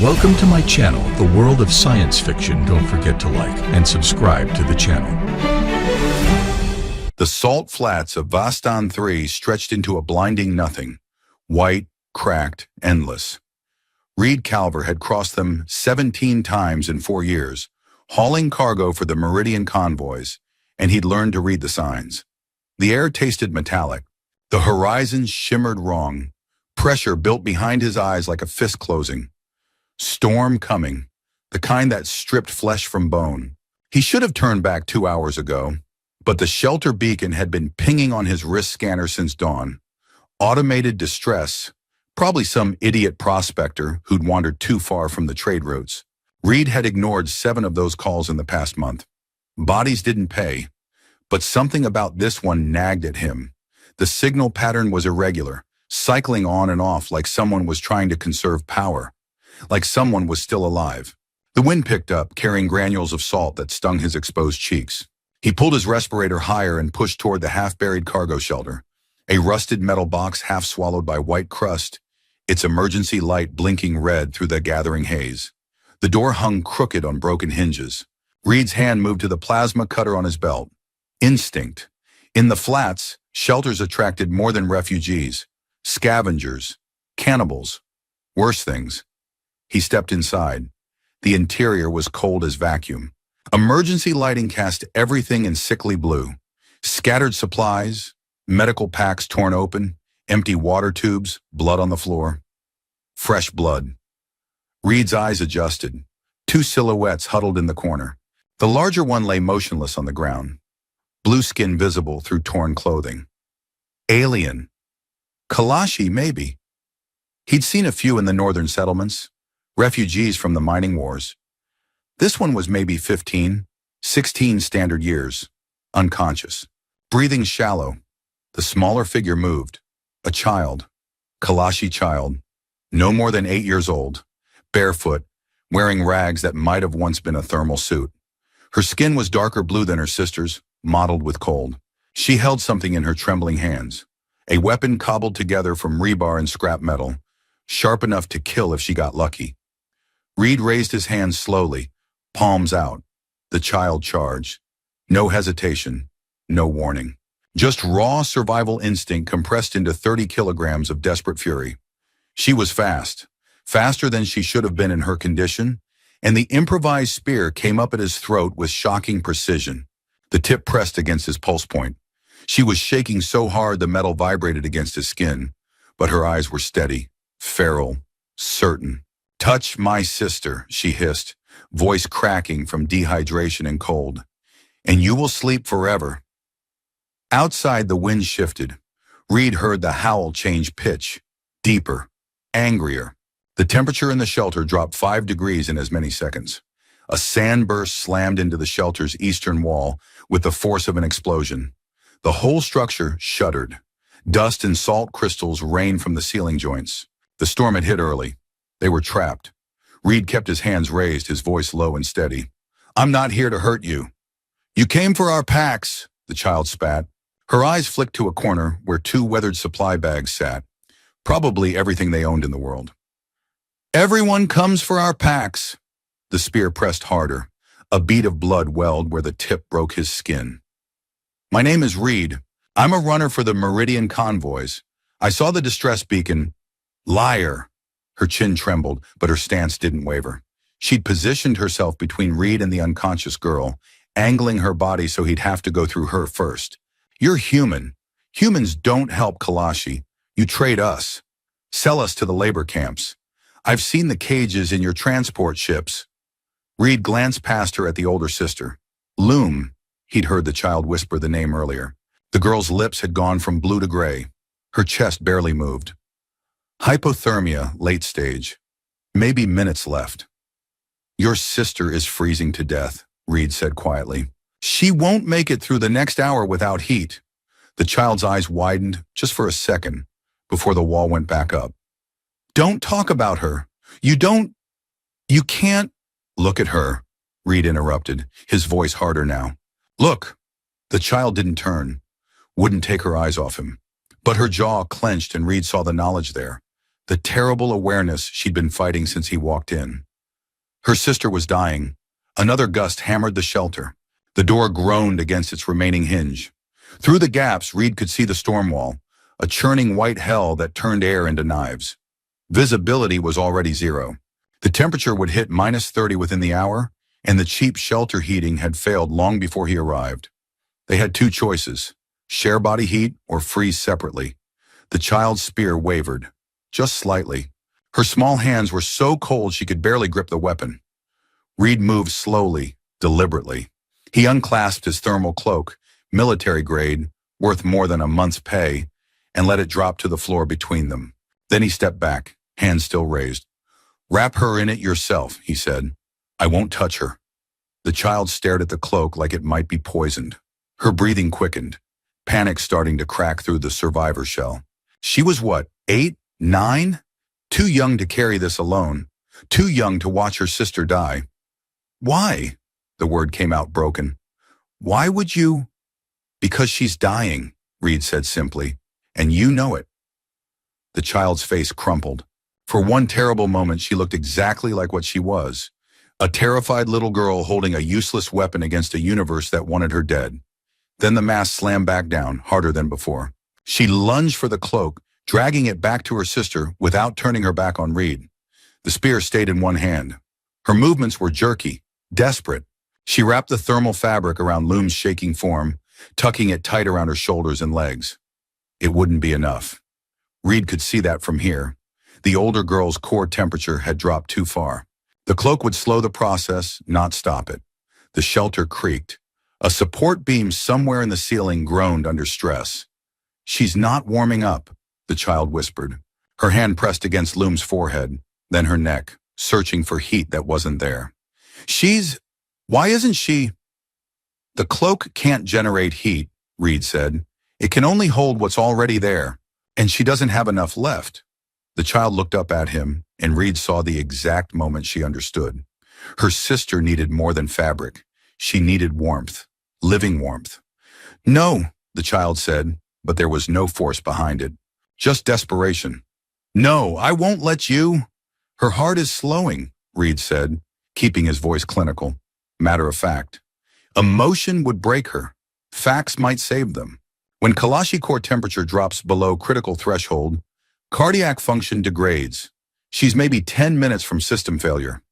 Welcome to my channel, The World of Science Fiction. Don't forget to like and subscribe to the channel. The salt flats of Vastan 3 stretched into a blinding nothing, white, cracked, endless. Reed Calver had crossed them 17 times in 4 years, hauling cargo for the Meridian convoys, and he'd learned to read the signs. The air tasted metallic. The horizon shimmered wrong. Pressure built behind his eyes like a fist closing. Storm coming, the kind that stripped flesh from bone. He should have turned back 2 hours ago, but the shelter beacon had been pinging on his wrist scanner since dawn. Automated distress, probably some idiot prospector who'd wandered too far from the trade routes. Reed had ignored 7 of those calls in the past month. Bodies didn't pay, but something about this one nagged at him. The signal pattern was irregular, cycling on and off like someone was trying to conserve power. Like someone was still alive. The wind picked up, carrying granules of salt that stung his exposed cheeks. He pulled his respirator higher and pushed toward the half-buried cargo shelter, a rusted metal box half swallowed by white crust, its emergency light blinking red through the gathering haze. The door hung crooked on broken hinges. Reed's hand moved to the plasma cutter on his belt. Instinct. In the flats, shelters attracted more than refugees, scavengers, cannibals, worse things. He stepped inside. The interior was cold as vacuum. Emergency lighting cast everything in sickly blue. Scattered supplies, medical packs torn open, empty water tubes, blood on the floor. Fresh blood. Reed's eyes adjusted. 2 silhouettes huddled in the corner. The larger one lay motionless on the ground, blue skin visible through torn clothing. Alien. Kalashi, maybe. He'd seen a few in the northern settlements. Refugees from the mining wars. This one was maybe 15, 16 standard years, unconscious, breathing shallow. The smaller figure moved. A child, Kalashi child, no more than 8 years old, barefoot, wearing rags that might have once been a thermal suit. Her skin was darker blue than her sister's, mottled with cold. She held something in her trembling hands, a weapon cobbled together from rebar and scrap metal, sharp enough to kill if she got lucky. Reed raised his hands slowly, palms out. The child charged. No hesitation, no warning. Just raw survival instinct compressed into 30 kilograms of desperate fury. She was fast, faster than she should have been in her condition, and the improvised spear came up at his throat with shocking precision. The tip pressed against his pulse point. She was shaking so hard the metal vibrated against his skin, but her eyes were steady, feral, certain. "Touch my sister," she hissed, voice cracking from dehydration and cold, "and you will sleep forever." Outside, the wind shifted. Reed heard the howl change pitch, deeper, angrier. The temperature in the shelter dropped 5 degrees in as many seconds. A sandburst slammed into the shelter's eastern wall with the force of an explosion. The whole structure shuddered. Dust and salt crystals rained from the ceiling joints. The storm had hit early. They were trapped. Reed kept his hands raised, his voice low and steady. "I'm not here to hurt you." "You came for our packs," the child spat. Her eyes flicked to a corner where 2 weathered supply bags sat, probably everything they owned in the world. "Everyone comes for our packs." The spear pressed harder. A bead of blood welled where the tip broke his skin. "My name is Reed. I'm a runner for the Meridian convoys. I saw the distress beacon." "Liar." Her chin trembled, but her stance didn't waver. She'd positioned herself between Reed and the unconscious girl, angling her body so he'd have to go through her first. "You're human. Humans don't help Kalashi. You trade us. Sell us to the labor camps. I've seen the cages in your transport ships." Reed glanced past her at the older sister. "Loom," he'd heard the child whisper the name earlier. The girl's lips had gone from blue to gray. Her chest barely moved. "Hypothermia, late stage. Maybe minutes left." "Your sister is freezing to death," Reed said quietly. "She won't make it through the next hour without heat." The child's eyes widened just for a second before the wall went back up. "Don't talk about her. You can't." "Look at her," Reed interrupted, his voice harder now. "Look." The child didn't turn, wouldn't take her eyes off him. But her jaw clenched and Reed saw the knowledge there. the terrible awareness she'd been fighting since he walked in. Her sister was dying. Another gust hammered the shelter. The door groaned against its remaining hinge. Through the gaps, Reed could see the storm wall, a churning white hell that turned air into knives. Visibility was already zero. The temperature would hit -30 within the hour, and the cheap shelter heating had failed long before he arrived. They had two choices: share body heat or freeze separately. The child's spear wavered, just slightly. Her small hands were so cold she could barely grip the weapon. Reed moved slowly, deliberately. He unclasped his thermal cloak, military grade, worth more than a month's pay, and let it drop to the floor between them. Then he stepped back, hands still raised. "Wrap her in it yourself," he said. "I won't touch her." The child stared at the cloak like it might be poisoned. Her breathing quickened, panic starting to crack through the survivor shell. She was what, 8, 9? Too young to carry this alone. Too young to watch her sister die. "Why?" The word came out broken. "Why would you?" "Because she's dying," Reed said simply, "and you know it." The child's face crumpled. For one terrible moment, she looked exactly like what she was. A terrified little girl holding a useless weapon against a universe that wanted her dead. Then the mask slammed back down, harder than before. She lunged for the cloak, dragging it back to her sister without turning her back on Reed. The spear stayed in one hand. Her movements were jerky, desperate. She wrapped the thermal fabric around Loom's shaking form, tucking it tight around her shoulders and legs. It wouldn't be enough. Reed could see that from here. The older girl's core temperature had dropped too far. The cloak would slow the process, not stop it. The shelter creaked. A support beam somewhere in the ceiling groaned under stress. "She's not warming up," the child whispered. Her hand pressed against Loom's forehead, then her neck, searching for heat that wasn't there. Why isn't she?" "The cloak can't generate heat," Reed said. "It can only hold what's already there, and she doesn't have enough left." The child looked up at him, and Reed saw the exact moment she understood. Her sister needed more than fabric. She needed warmth, living warmth. "No," the child said, but there was no force behind it. Just desperation. "No, I won't let you." "Her heart is slowing," Reed said, keeping his voice clinical, matter of fact. Emotion would break her. Facts might save them. When Kalashi core temperature drops below critical threshold, cardiac function degrades. She's maybe 10 minutes from system failure.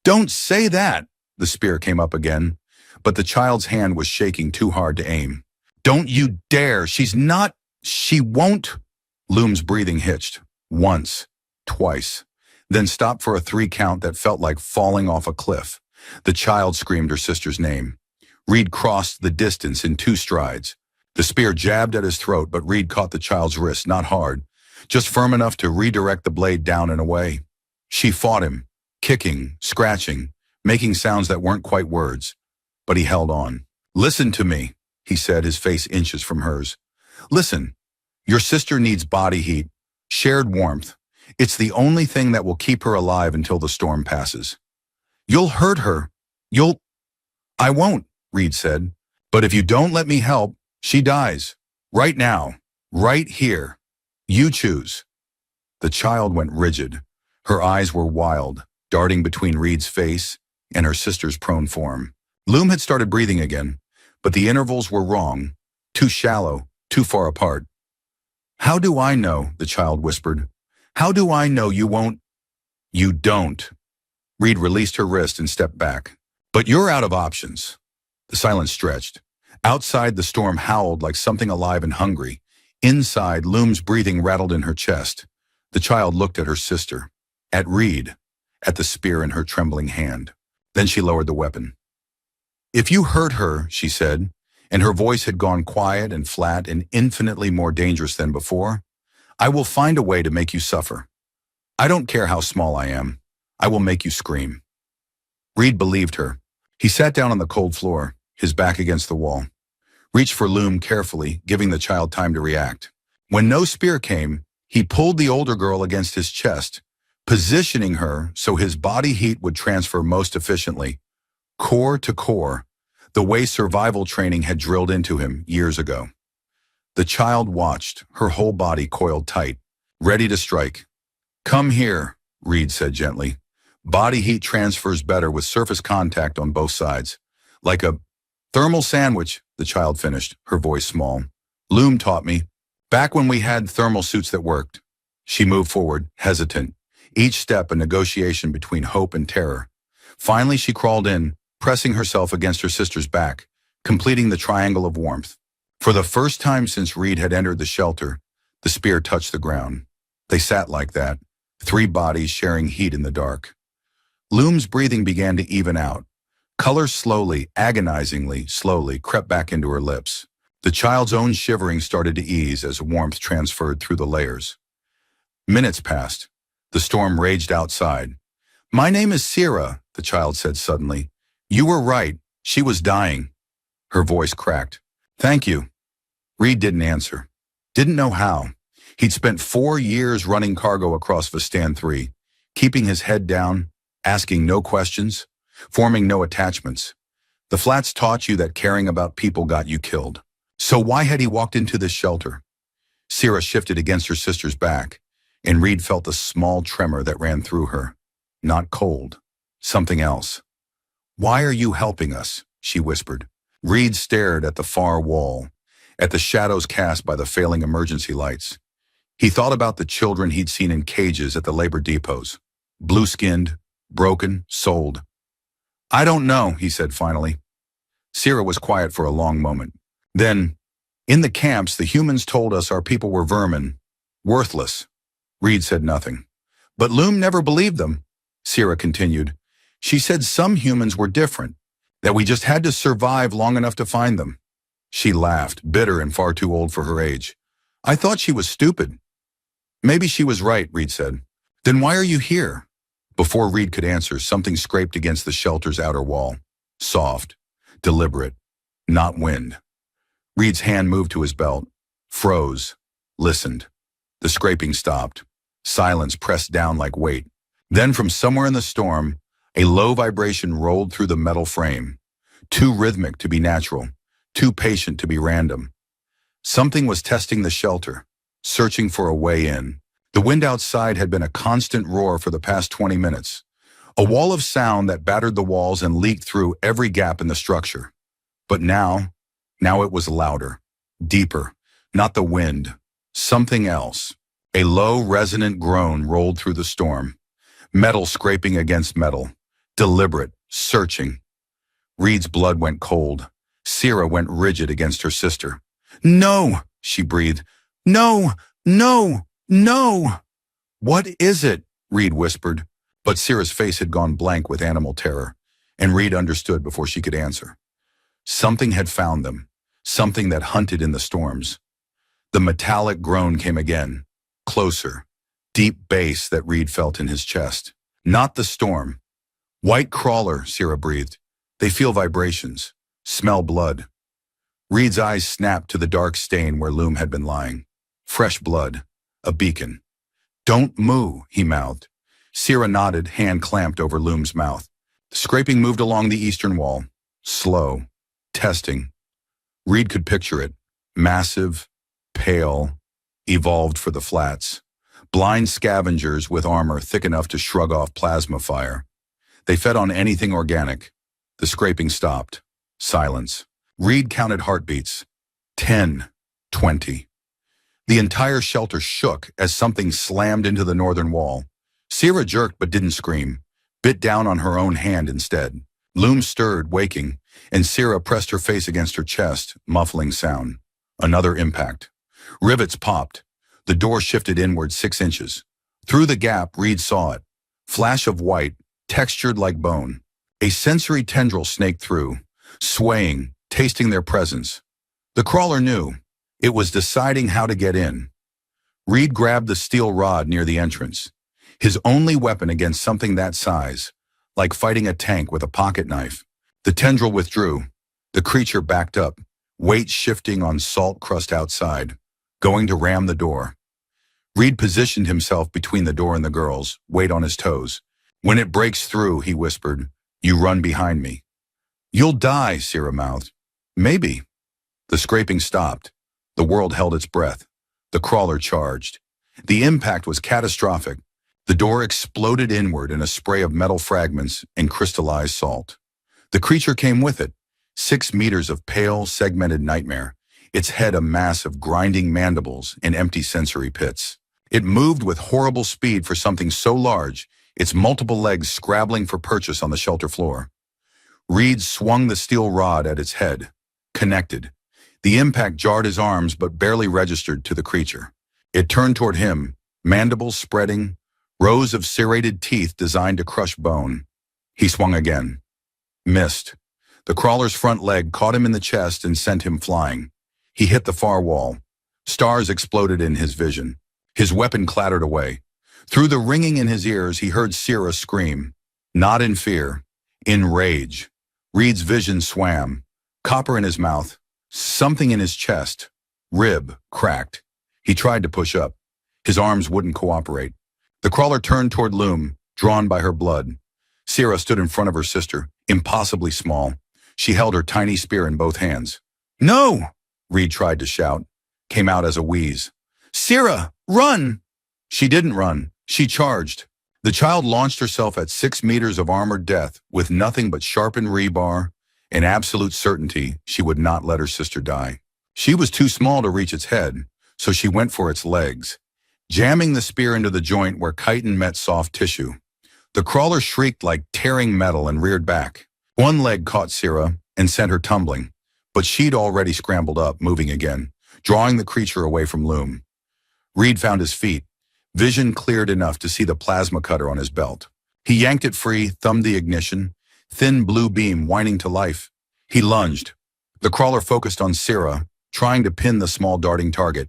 "Don't say that," the spear came up again, but the child's hand was shaking too hard to aim. "Don't you dare, she won't." Loom's breathing hitched, once, twice, then stopped for a 3 count that felt like falling off a cliff. The child screamed her sister's name. Reed crossed the distance in 2 strides. The spear jabbed at his throat, but Reed caught the child's wrist, not hard, just firm enough to redirect the blade down and away. She fought him, kicking, scratching, making sounds that weren't quite words, but he held on. "Listen to me," he said, his face inches from hers. "Listen, your sister needs body heat, shared warmth. It's the only thing that will keep her alive until the storm passes. You'll hurt her. I won't," Reed said. "But if you don't let me help, she dies. Right now. Right here. You choose." The child went rigid. Her eyes were wild, darting between Reed's face and her sister's prone form. Loom had started breathing again, but the intervals were wrong, too shallow, too far apart. "How do I know?" the child whispered. "How do I know you won't?" "You don't." Reed released her wrist and stepped back. "But you're out of options." The silence stretched. Outside, the storm howled like something alive and hungry. Inside, Loom's breathing rattled in her chest. The child looked at her sister, at Reed, at the spear in her trembling hand. Then she lowered the weapon. "If you hurt her," she said, and her voice had gone quiet and flat and infinitely more dangerous than before, "I will find a way to make you suffer. I don't care how small I am. I will make you scream." Reed believed her. He sat down on the cold floor, his back against the wall. Reached for Loom carefully, giving the child time to react. When no spear came, he pulled the older girl against his chest, positioning her so his body heat would transfer most efficiently, core to core, the way survival training had drilled into him years ago. The child watched, her whole body coiled tight, ready to strike. Come here, Reed said gently. Body heat transfers better with surface contact on both sides. Like a thermal sandwich, the child finished, her voice small. Loom taught me. Back when we had thermal suits that worked. She moved forward, hesitant. Each step a negotiation between hope and terror. Finally, she crawled in, pressing herself against her sister's back, completing the triangle of warmth. For the first time since Reed had entered the shelter, the spear touched the ground. They sat like that, 3 bodies sharing heat in the dark. Loom's breathing began to even out. Color slowly, agonizingly, slowly crept back into her lips. The child's own shivering started to ease as warmth transferred through the layers. Minutes passed. The storm raged outside. My name is Sierra, the child said suddenly. You were right. She was dying. Her voice cracked. Thank you. Reed didn't answer. Didn't know how. He'd spent 4 years running cargo across Vistan 3, keeping his head down, asking no questions, forming no attachments. The flats taught you that caring about people got you killed. So why had he walked into this shelter? Sierra shifted against her sister's back, and Reed felt a small tremor that ran through her. Not cold. Something else. Why are you helping us? She whispered. Reed stared at the far wall, at the shadows cast by the failing emergency lights. He thought about the children he'd seen in cages at the labor depots. Blue-skinned, broken, sold. I don't know, he said finally. Sierra was quiet for a long moment. Then, in the camps, the humans told us our people were vermin. Worthless. Reed said nothing. But Loom never believed them, Sierra continued. She said some humans were different, that we just had to survive long enough to find them. She laughed, bitter and far too old for her age. I thought she was stupid. Maybe she was right, Reed said. Then why are you here? Before Reed could answer, something scraped against the shelter's outer wall. Soft, deliberate, not wind. Reed's hand moved to his belt, froze, listened. The scraping stopped. Silence pressed down like weight. Then from somewhere in the storm, a low vibration rolled through the metal frame. Too rhythmic to be natural, too patient to be random. Something was testing the shelter, searching for a way in. The wind outside had been a constant roar for the past 20 minutes. A wall of sound that battered the walls and leaked through every gap in the structure. But now it was louder, deeper, not the wind, something else. A low, resonant groan rolled through the storm. Metal scraping against metal. Deliberate, searching. Reed's blood went cold. Sierra went rigid against her sister. No, she breathed. No, no, no. What is it? Reed whispered. But Sierra's face had gone blank with animal terror, and Reed understood before she could answer. Something had found them, something that hunted in the storms. The metallic groan came again, closer, deep bass that Reed felt in his chest. Not the storm. White crawler, Sierra breathed. They feel vibrations, smell blood. Reed's eyes snapped to the dark stain where Loom had been lying. Fresh blood, a beacon. Don't moo, he mouthed. Sierra nodded, hand clamped over Loom's mouth. The scraping moved along the eastern wall, slow, testing. Reed could picture it, massive, pale, evolved for the flats. Blind scavengers with armor thick enough to shrug off plasma fire. They fed on anything organic. The scraping stopped. Silence. Reed counted heartbeats. 10, 20. The entire shelter shook as something slammed into the northern wall. Sierra jerked but didn't scream, bit down on her own hand instead. Loom stirred, waking, and Sierra pressed her face against her chest, muffling sound. Another impact. Rivets popped. The door shifted inward 6 inches. Through the gap, Reed saw it. Flash of white, textured like bone. A sensory tendril snaked through, swaying, tasting their presence. The crawler knew. It was deciding how to get in. Reed grabbed the steel rod near the entrance. His only weapon against something that size, like fighting a tank with a pocket knife. The tendril withdrew. The creature backed up, weight shifting on salt crust outside, going to ram the door. Reed positioned himself between the door and the girls, weight on his toes. When it breaks through, he whispered, you run behind me. You'll die, Sierra mouthed. Maybe. The scraping stopped. The world held its breath. The crawler charged. The impact was catastrophic. The door exploded inward in a spray of metal fragments and crystallized salt. The creature came with it, 6 meters of pale, segmented nightmare, its head a mass of grinding mandibles and empty sensory pits. It moved with horrible speed for something so large, its multiple legs scrabbling for purchase on the shelter floor. Reed swung the steel rod at its head, connected. The impact jarred his arms but barely registered to the creature. It turned toward him, mandibles spreading, rows of serrated teeth designed to crush bone. He swung again. Missed. The crawler's front leg caught him in the chest and sent him flying. He hit the far wall. Stars exploded in his vision. His weapon clattered away. Through the ringing in his ears, he heard Sierra scream. Not in fear, in rage. Reed's vision swam. Copper in his mouth, something in his chest. Rib cracked. He tried to push up. His arms wouldn't cooperate. The crawler turned toward Loom, drawn by her blood. Sierra stood in front of her sister, impossibly small. She held her tiny spear in both hands. No! Reed tried to shout. Came out as a wheeze. Sierra, run! She didn't run. She charged. The child launched herself at 6 meters of armored death with nothing but sharpened rebar and absolute certainty she would not let her sister die. She was too small to reach its head, so she went for its legs, jamming the spear into the joint where chitin met soft tissue. The crawler shrieked like tearing metal and reared back. One leg caught Sierra and sent her tumbling, but she'd already scrambled up, moving again, drawing the creature away from Loom. Reed found his feet, vision cleared enough to see the plasma cutter on his belt. He yanked it free, thumbed the ignition, thin blue beam whining to life. He lunged. The crawler focused on Sierra, trying to pin the small darting target.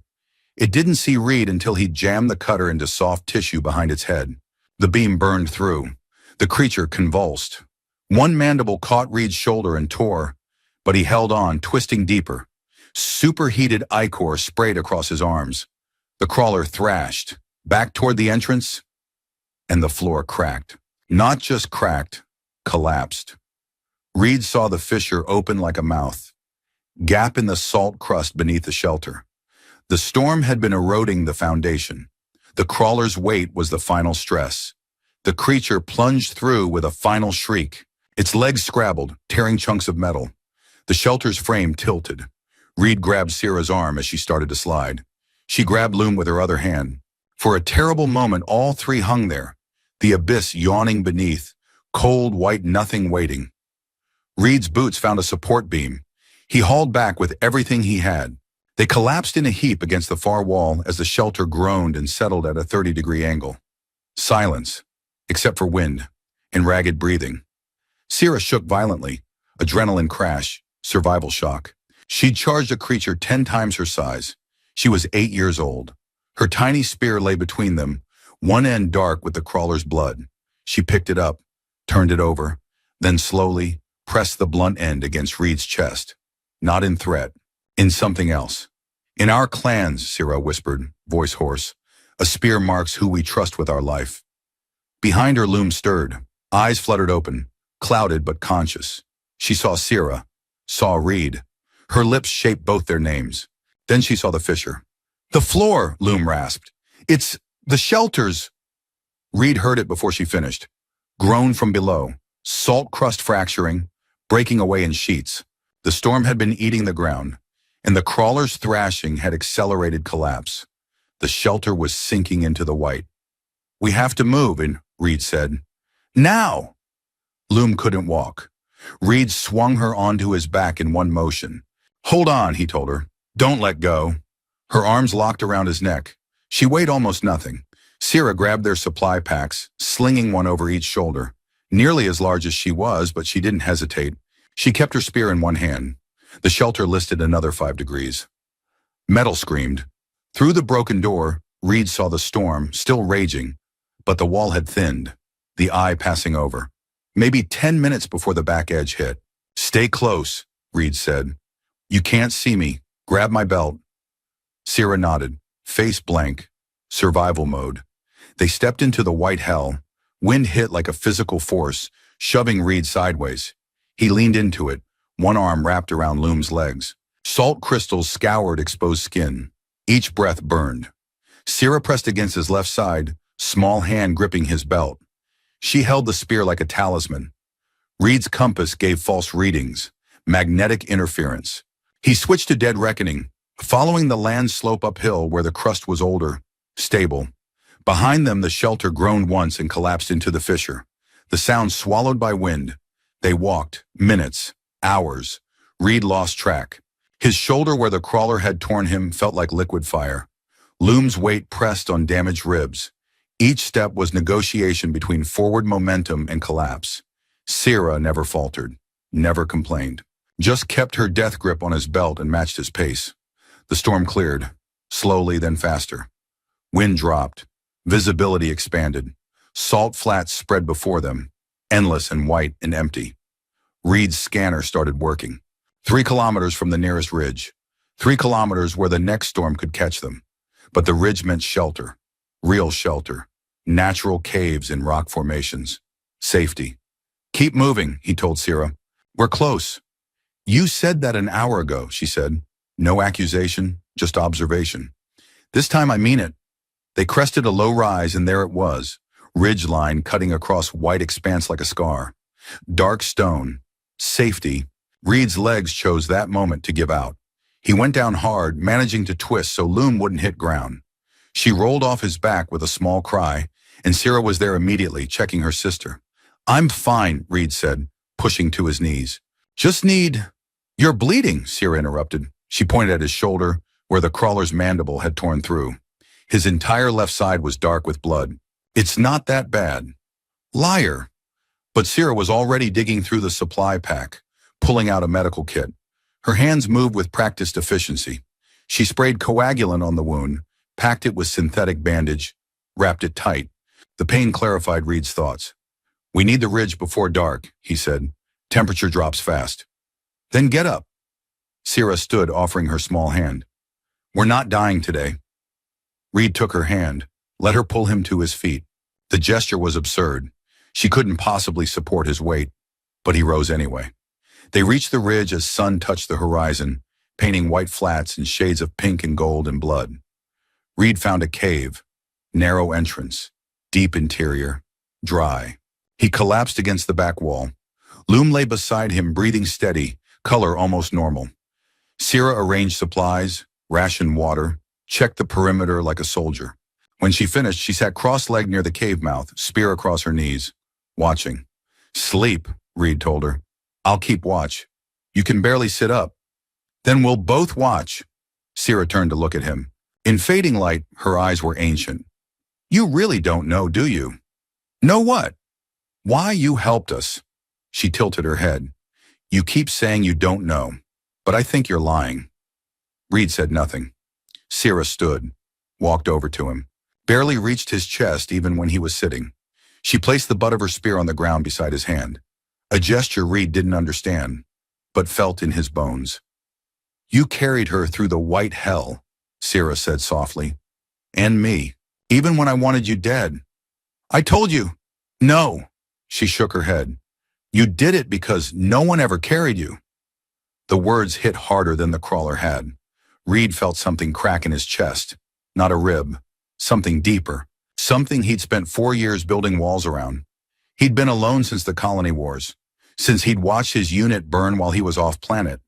It didn't see Reed until he jammed the cutter into soft tissue behind its head. The beam burned through. The creature convulsed. One mandible caught Reed's shoulder and tore, but he held on, twisting deeper. Superheated ichor sprayed across his arms. The crawler thrashed, back toward the entrance, and the floor cracked. Not just cracked, collapsed. Reed saw the fissure open like a mouth, gap in the salt crust beneath the shelter. The storm had been eroding the foundation. The crawler's weight was the final stress. The creature plunged through with a final shriek. Its legs scrabbled, tearing chunks of metal. The shelter's frame tilted. Reed grabbed Sierra's arm as she started to slide. She grabbed Loom with her other hand. For a terrible moment, all three hung there, the abyss yawning beneath, cold white nothing waiting. Reed's boots found a support beam. He hauled back with everything he had. They collapsed in a heap against the far wall as the shelter groaned and settled at a 30-degree angle. Silence, except for wind and ragged breathing. Sierra shook violently, adrenaline crash, survival shock. She'd charged a creature 10 times her size. She was 8 years old. Her tiny spear lay between them, one end dark with the crawler's blood. She picked it up, turned it over, then slowly pressed the blunt end against Reed's chest. Not in threat, in something else. In our clans, Sierra whispered, voice hoarse, a spear marks who we trust with our life. Behind her, Loom stirred, eyes fluttered open, clouded but conscious. She saw Sierra, saw Reed. Her lips shaped both their names. Then she saw the fissure. The floor, Loom rasped. It's the shelters. Reed heard it before she finished. Groan from below, salt crust fracturing, breaking away in sheets. The storm had been eating the ground, and the crawler's thrashing had accelerated collapse. The shelter was sinking into the white. We have to move, Reed said. Now! Loom couldn't walk. Reed swung her onto his back in one motion. Hold on, he told her. Don't let go. Her arms locked around his neck. She weighed almost nothing. Sierra grabbed their supply packs, slinging one over each shoulder. Nearly as large as she was, but she didn't hesitate. She kept her spear in one hand. The shelter listed another 5 degrees. Metal screamed. Through the broken door, Reed saw the storm, still raging, but the wall had thinned, the eye passing over. Maybe 10 minutes before the back edge hit. Stay close, Reed said. You can't see me. Grab my belt. Sierra nodded, face blank, survival mode. They stepped into the white hell. Wind hit like a physical force, shoving Reed sideways. He leaned into it, one arm wrapped around Loom's legs. Salt crystals scoured exposed skin. Each breath burned. Sierra pressed against his left side, small hand gripping his belt. She held the spear like a talisman. Reed's compass gave false readings, magnetic interference. He switched to dead reckoning, following the land slope uphill where the crust was older, stable. Behind them, the shelter groaned once and collapsed into the fissure, the sound swallowed by wind. They walked, minutes, hours. Reed lost track. His shoulder where the crawler had torn him felt like liquid fire. Loom's weight pressed on damaged ribs. Each step was negotiation between forward momentum and collapse. Sierra never faltered, never complained, just kept her death grip on his belt and matched his pace. The storm cleared, slowly then faster. Wind dropped, visibility expanded. Salt flats spread before them, endless and white and empty. Reed's scanner started working. 3 kilometers from the nearest ridge. 3 kilometers where the next storm could catch them. But the ridge meant shelter, real shelter, natural caves in rock formations. Safety. Keep moving, he told Sierra. We're close. You said that an hour ago, she said. No accusation, just observation. This time I mean it. They crested a low rise and there it was, ridge line cutting across white expanse like a scar. Dark stone. Safety. Reed's legs chose that moment to give out. He went down hard, managing to twist so Loom wouldn't hit ground. She rolled off his back with a small cry, and Sierra was there immediately, checking her sister. I'm fine, Reed said, pushing to his knees. Just need... You're bleeding, Sierra interrupted. She pointed at his shoulder, where the crawler's mandible had torn through. His entire left side was dark with blood. It's not that bad. Liar. But Sierra was already digging through the supply pack, pulling out a medical kit. Her hands moved with practiced efficiency. She sprayed coagulant on the wound, packed it with synthetic bandage, wrapped it tight. The pain clarified Reed's thoughts. We need the ridge before dark, he said. Temperature drops fast. Then get up. Sierra stood, offering her small hand. We're not dying today. Reed took her hand, let her pull him to his feet. The gesture was absurd. She couldn't possibly support his weight, but he rose anyway. They reached the ridge as sun touched the horizon, painting white flats in shades of pink and gold and blood. Reed found a cave, narrow entrance, deep interior, dry. He collapsed against the back wall. Loom lay beside him, breathing steady, color almost normal. Sierra arranged supplies, rationed water, checked the perimeter like a soldier. When she finished, she sat cross-legged near the cave mouth, spear across her knees, watching. Sleep, Reed told her. I'll keep watch. You can barely sit up. Then we'll both watch. Sierra turned to look at him. In fading light, her eyes were ancient. You really don't know, do you? Know what? Why you helped us. She tilted her head. You keep saying you don't know, but I think you're lying. Reed said nothing. Sierra stood, walked over to him, barely reached his chest even when he was sitting. She placed the butt of her spear on the ground beside his hand, a gesture Reed didn't understand, but felt in his bones. You carried her through the white hell, Sierra said softly. And me, even when I wanted you dead. I told you. No, she shook her head. You did it because no one ever carried you. The words hit harder than the crawler had. Reed felt something crack in his chest, not a rib, something deeper, something he'd spent 4 years building walls around. He'd been alone since the colony wars, since he'd watched his unit burn while he was off planet,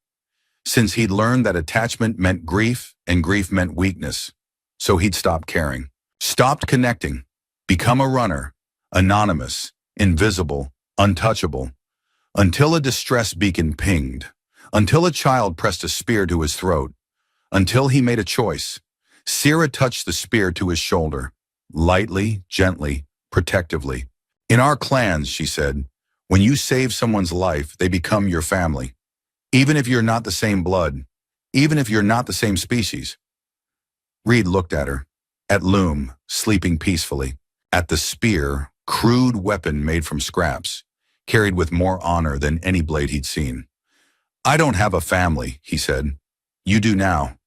since he'd learned that attachment meant grief and grief meant weakness. So he'd stopped caring, stopped connecting, become a runner, anonymous, invisible, untouchable, until a distress beacon pinged, until a child pressed a spear to his throat, until he made a choice. Sierra touched the spear to his shoulder, lightly, gently, protectively. In our clans, she said, when you save someone's life, they become your family. Even if you're not the same blood, even if you're not the same species. Reed looked at her, at Loom, sleeping peacefully, at the spear, crude weapon made from scraps, carried with more honor than any blade he'd seen. I don't have a family, he said. You do now.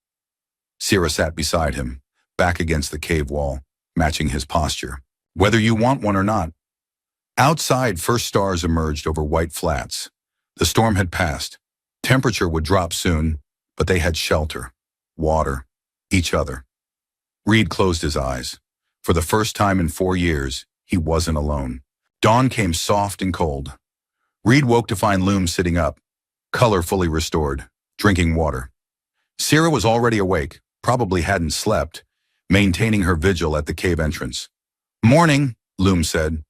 Sierra sat beside him, back against the cave wall, matching his posture. Whether you want one or not. Outside, first stars emerged over white flats. The storm had passed. Temperature would drop soon, but they had shelter, water, each other. Reed closed his eyes. For the first time in 4 years, he wasn't alone. Dawn came soft and cold. Reed woke to find Loom sitting up, color fully restored, drinking water. Sierra was already awake, probably hadn't slept, maintaining her vigil at the cave entrance. "Morning," Loom said,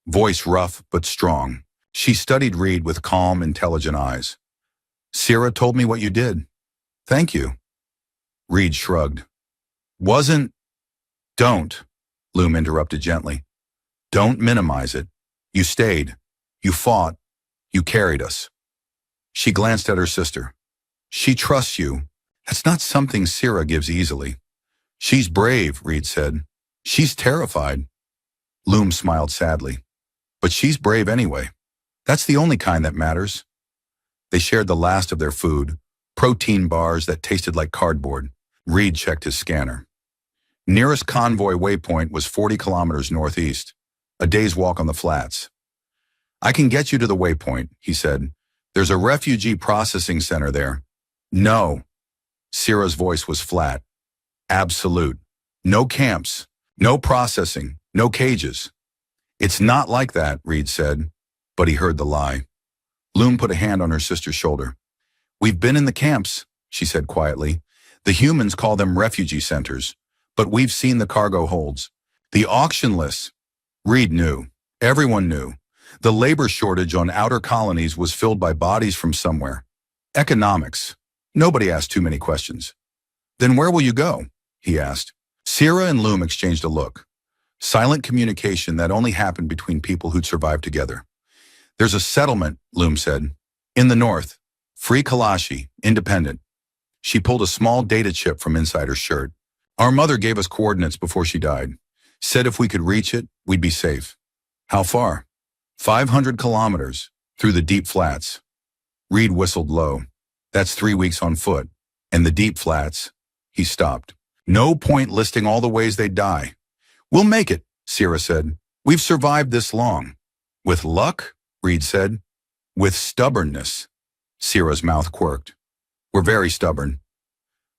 voice rough but strong. She studied Reed with calm, intelligent eyes. "Sierra told me what you did. Thank you." Reed shrugged. "Wasn't—" "Don't," Loom interrupted gently. "Don't minimize it. You stayed. You fought. You carried us." She glanced at her sister. "She trusts you. That's not something Sierra gives easily." "She's brave," Reed said. "She's terrified." Loom smiled sadly. "But she's brave anyway. That's the only kind that matters." They shared the last of their food, protein bars that tasted like cardboard. Reed checked his scanner. Nearest convoy waypoint was 40 kilometers northeast, a day's walk on the flats. "I can get you to the waypoint," he said. "There's a refugee processing center there." "No." Sierra's voice was flat. "Absolute. No camps, no processing, no cages." "It's not like that," Reed said, but he heard the lie. Loom put a hand on her sister's shoulder. "We've been in the camps," she said quietly. "The humans call them refugee centers, but we've seen the cargo holds. The auction lists." Reed knew. Everyone knew. The labor shortage on outer colonies was filled by bodies from somewhere. Economics. Nobody asked too many questions. "Then where will you go?" he asked. Sierra and Loom exchanged a look. Silent communication that only happened between people who'd survived together. "There's a settlement," Loom said. "In the north. Free Kalashi, independent." She pulled a small data chip from inside her shirt. "Our mother gave us coordinates before she died. Said if we could reach it, we'd be safe." "How far?" 500 kilometers, through the deep flats." Reed whistled low. "That's 3 weeks on foot. And the deep flats." He stopped. "No point listing all the ways they'd die." "We'll make it," Sierra said. "We've survived this long." "With luck?" Reed said. "With stubbornness." Sierra's mouth quirked. "We're very stubborn."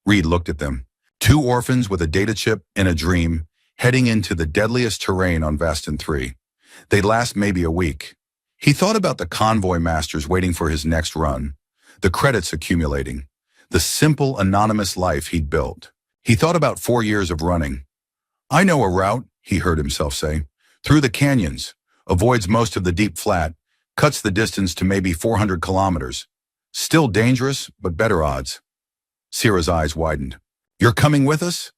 Reed looked at them. Two orphans with a data chip and a dream, heading into the deadliest terrain on Vastin 3. They'd last maybe a week. He thought about the convoy masters waiting for his next run, the credits accumulating, the simple, anonymous life he'd built. He thought about 4 years of running. "I know a route," he heard himself say. "Through the canyons, avoids most of the deep flat, cuts the distance to maybe 400 kilometers. Still dangerous, but better odds." Sierra's eyes widened. "You're coming with us?"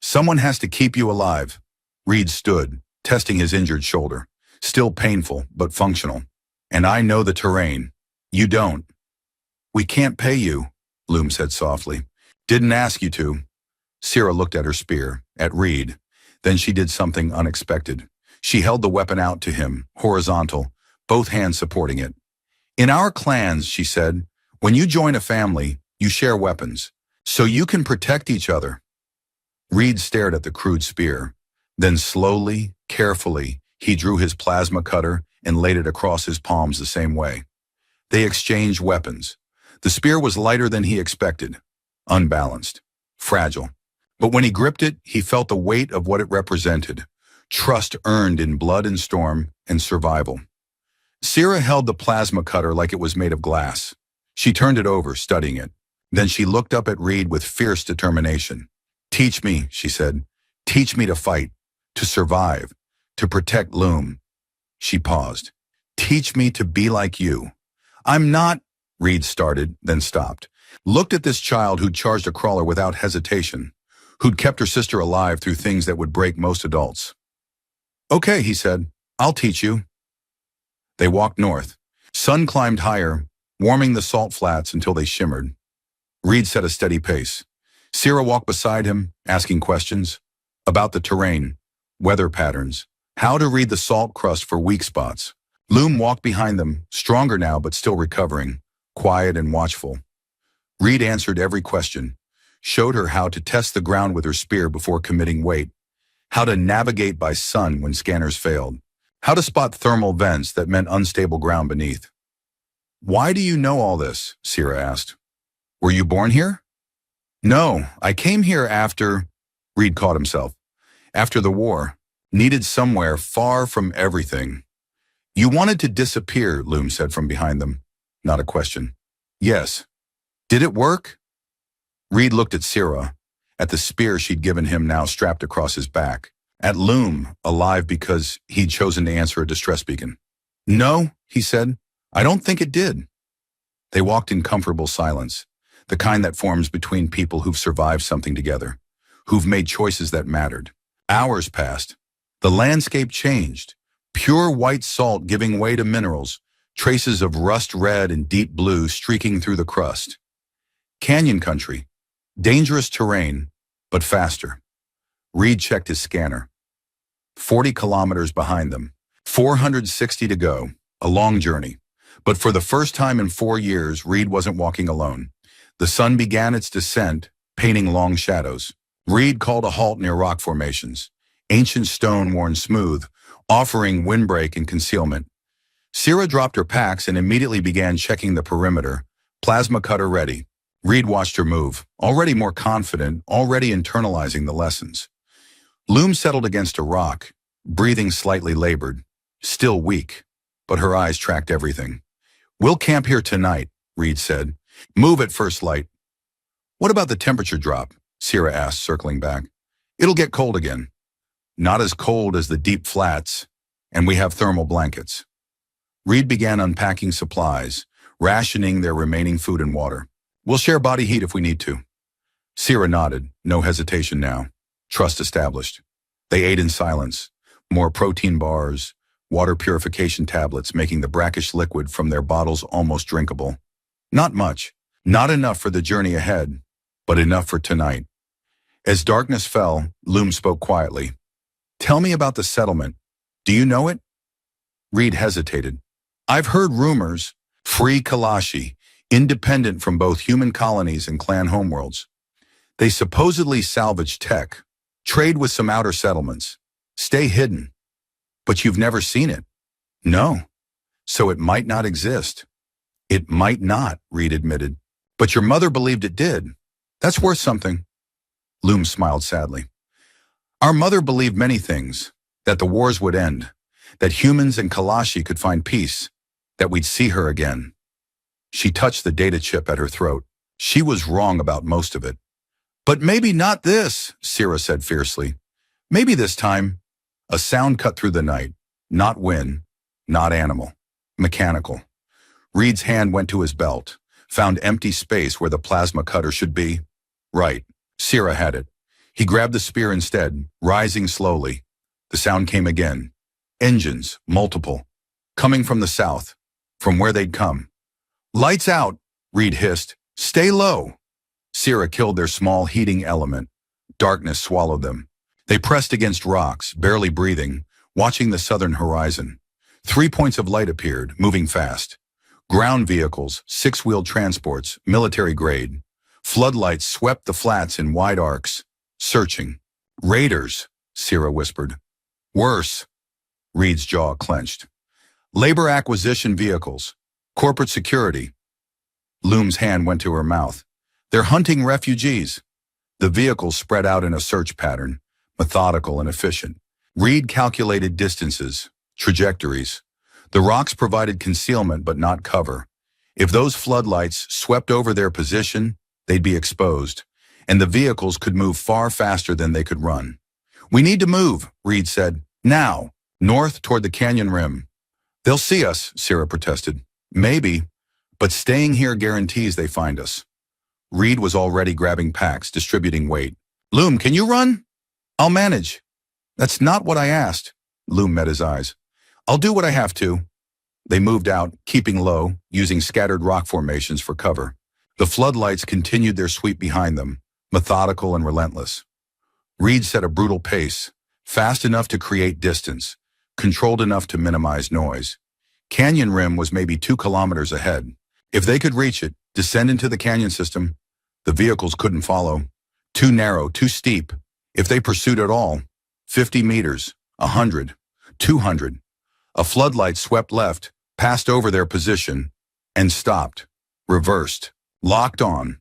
"Someone has to keep you alive." Reed stood, testing his injured shoulder. Still painful, but functional. "And I know the terrain. You don't." "We can't pay you," Loom said softly. "Didn't ask you to." Sierra looked at her spear, at Reed. Then she did something unexpected. She held the weapon out to him, horizontal, both hands supporting it. "In our clans," she said, "when you join a family, you share weapons, so you can protect each other." Reed stared at the crude spear. Then slowly, carefully, he drew his plasma cutter and laid it across his palms the same way. They exchanged weapons. The spear was lighter than he expected, unbalanced, fragile. But when he gripped it, he felt the weight of what it represented, trust earned in blood and storm and survival. Sierra held the plasma cutter like it was made of glass. She turned it over, studying it. Then she looked up at Reed with fierce determination. "Teach me," she said. "Teach me to fight, to survive, to protect Loom." She paused. "Teach me to be like you." "I'm not," Reed started, then stopped. Looked at this child who'd charged a crawler without hesitation, who'd kept her sister alive through things that would break most adults. "Okay," he said. "I'll teach you." They walked north. Sun climbed higher, warming the salt flats until they shimmered. Reed set a steady pace. Sierra walked beside him, asking questions about the terrain, weather patterns, how to read the salt crust for weak spots. Loom walked behind them, stronger now but still recovering, quiet and watchful. Reed answered every question, showed her how to test the ground with her spear before committing weight, how to navigate by sun when scanners failed, how to spot thermal vents that meant unstable ground beneath. "Why do you know all this?" Sierra asked. "Were you born here?" "No, I came here after—" Reed caught himself. After the war, needed somewhere far from everything. You wanted to disappear, Loom said from behind them. Not a question. Yes. Did it work? Reed looked at Sierra, at the spear she'd given him now strapped across his back, at Loom, alive because he'd chosen to answer a distress beacon. No, he said. I don't think it did. They walked in comfortable silence, the kind that forms between people who've survived something together, who've made choices that mattered. Hours passed. The landscape changed. Pure white salt giving way to minerals, traces of rust red and deep blue streaking through the crust. Canyon country. Dangerous terrain, but faster. Reed checked his scanner. 40 kilometers behind them. 460 to go. A long journey. But for the first time in 4 years, Reed wasn't walking alone. The sun began its descent, painting long shadows. Reed called a halt near rock formations, ancient stone worn smooth, offering windbreak and concealment. Sierra dropped her packs and immediately began checking the perimeter, plasma cutter ready. Reed watched her move, already more confident, already internalizing the lessons. Loom settled against a rock, breathing slightly labored, still weak, but her eyes tracked everything. We'll camp here tonight, Reed said. Move at first light. What about the temperature drop? Sierra asked, circling back. It'll get cold again. Not as cold as the deep flats, and we have thermal blankets. Reed began unpacking supplies, rationing their remaining food and water. We'll share body heat if we need to. Sierra nodded, no hesitation now. Trust established. They ate in silence. More protein bars, water purification tablets making the brackish liquid from their bottles almost drinkable. Not much. Not enough for the journey ahead, but enough for tonight. As darkness fell, Loom spoke quietly. Tell me about the settlement. Do you know it? Reed hesitated. I've heard rumors. Free Kalashi, independent from both human colonies and clan homeworlds. They supposedly salvage tech, trade with some outer settlements, stay hidden. But you've never seen it. No. So it might not exist. It might not, Reed admitted. But your mother believed it did. That's worth something. Loom smiled sadly. Our mother believed many things, that the wars would end, that humans and Kalashi could find peace, that we'd see her again. She touched the data chip at her throat. She was wrong about most of it. But maybe not this, Sierra said fiercely. Maybe this time. A sound cut through the night. Not wind, not animal. Mechanical. Reed's hand went to his belt, found empty space where the plasma cutter should be. Right. Sierra had it. He grabbed the spear instead, rising slowly. The sound came again. Engines, multiple. Coming from the south, from where they'd come. Lights out, Reed hissed. Stay low. Sierra killed their small heating element. Darkness swallowed them. They pressed against rocks, barely breathing, watching the southern horizon. 3 points of light appeared, moving fast. Ground vehicles, 6-wheeled transports, military grade. Floodlights swept the flats in wide arcs, searching. Raiders, Sierra whispered. Worse. Reed's jaw clenched. Labor acquisition vehicles. Corporate security. Loom's hand went to her mouth. They're hunting refugees. The vehicles spread out in a search pattern, methodical and efficient. Reed calculated distances, trajectories. The rocks provided concealment but not cover. If those floodlights swept over their position, they'd be exposed, and the vehicles could move far faster than they could run. We need to move, Reed said. Now, north toward the canyon rim. They'll see us, Sierra protested. Maybe, but staying here guarantees they find us. Reed was already grabbing packs, distributing weight. Loom, can you run? I'll manage. That's not what I asked. Loom met his eyes. I'll do what I have to. They moved out, keeping low, using scattered rock formations for cover. The floodlights continued their sweep behind them, methodical and relentless. Reed set a brutal pace, fast enough to create distance, controlled enough to minimize noise. Canyon rim was maybe 2 kilometers ahead. If they could reach it, descend into the canyon system, the vehicles couldn't follow. Too narrow, too steep. If they pursued at all, 50 meters, 100, 200. A floodlight swept left, passed over their position, and stopped, reversed, locked on.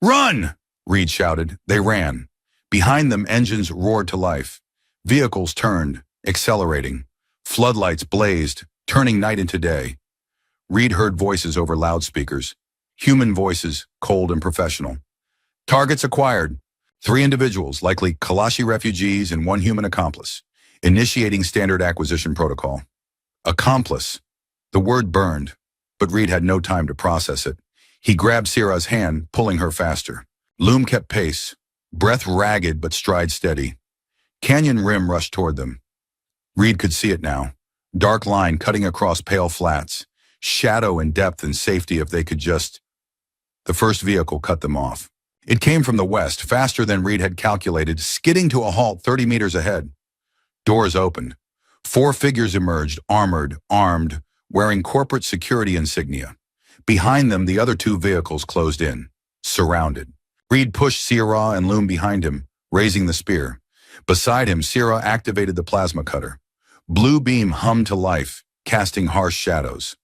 Run! Reed shouted. They ran. Behind them, engines roared to life. Vehicles turned, accelerating. Floodlights blazed, turning night into day. Reed heard voices over loudspeakers. Human voices, cold and professional. Targets acquired. 3 individuals, likely Kalashi refugees and 1 human accomplice. Initiating standard acquisition protocol. Accomplice. The word burned, but Reed had no time to process it. He grabbed Sierra's hand, pulling her faster. Loom kept pace, breath ragged but stride steady. Canyon rim rushed toward them. Reed could see it now. Dark line cutting across pale flats. Shadow and depth and safety if they could just... The first vehicle cut them off. It came from the west, faster than Reed had calculated, skidding to a halt 30 meters ahead. Doors opened. 4 figures emerged, armored, armed, wearing corporate security insignia. Behind them, the other 2 vehicles closed in, surrounded. Reed pushed Sierra and Loom behind him, raising the spear. Beside him, Sierra activated the plasma cutter. Blue beam hummed to life, casting harsh shadows.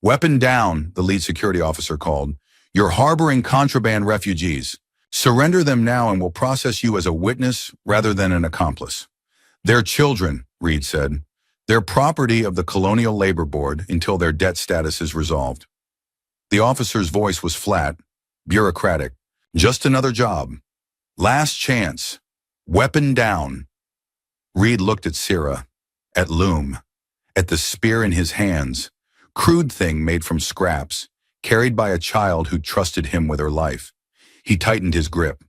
Weapon down, the lead security officer called. You're harboring contraband refugees. Surrender them now and we'll process you as a witness rather than an accomplice. They're children, Reed said. They're property of the Colonial Labor Board until their debt status is resolved. The officer's voice was flat, bureaucratic. Just another job. Last chance. Weapon down. Reed looked at Sierra, at Loom, at the spear in his hands, crude thing made from scraps, carried by a child who trusted him with her life. He tightened his grip.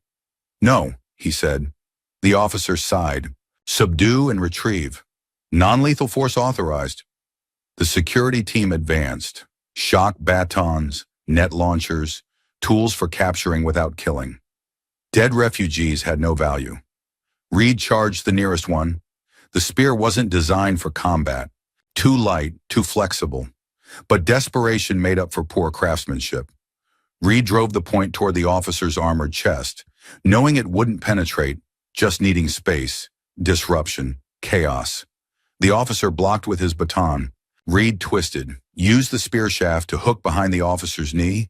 No, he said. The officer sighed. Subdue and retrieve. Non-lethal force authorized. The security team advanced. Shock batons, net launchers, tools for capturing without killing. Dead refugees had no value. Reed charged the nearest one. The spear wasn't designed for combat. Too light, too flexible. But desperation made up for poor craftsmanship. Reed drove the point toward the officer's armored chest, knowing it wouldn't penetrate, just needing space, disruption, chaos. The officer blocked with his baton. Reed twisted, used the spear shaft to hook behind the officer's knee,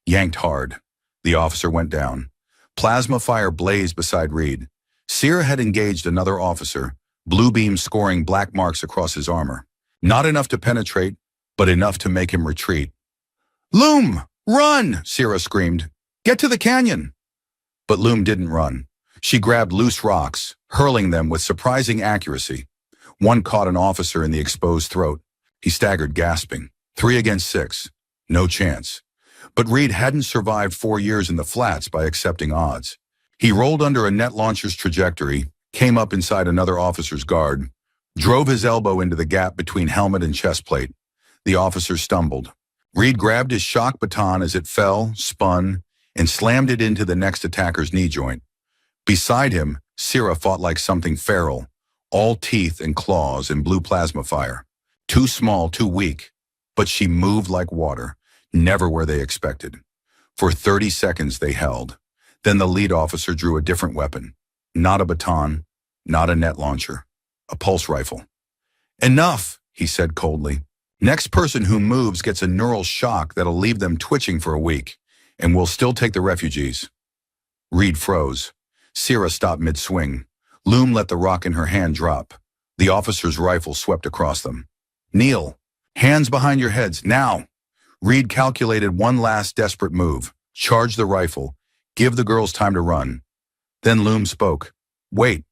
yanked hard. The officer went down. Plasma fire blazed beside Reed. Sierra had engaged another officer, blue beam scoring black marks across his armor. Not enough to penetrate, but enough to make him retreat. Loom, run, Sierra screamed. Get to the canyon. But Loom didn't run. She grabbed loose rocks, hurling them with surprising accuracy. One caught an officer in the exposed throat. He staggered, gasping. 3 against 6. No chance. But Reed hadn't survived 4 years in the flats by accepting odds. He rolled under a net launcher's trajectory, came up inside another officer's guard, drove his elbow into the gap between helmet and chest plate. The officer stumbled. Reed grabbed his shock baton as it fell, spun, and slammed it into the next attacker's knee joint. Beside him, Sierra fought like something feral, all teeth and claws and blue plasma fire. Too small, too weak. But she moved like water, never where they expected. For 30 seconds they held. Then the lead officer drew a different weapon. Not a baton, not a net launcher. A pulse rifle. Enough, he said coldly. Next person who moves gets a neural shock that'll leave them twitching for a week, and we'll still take the refugees. Reed froze. Sierra stopped mid-swing. Loom let the rock in her hand drop. The officer's rifle swept across them. Kneel. Hands behind your heads, now. Reed calculated one last desperate move. Charge the rifle. Give the girls time to run. Then Loom spoke. Wait.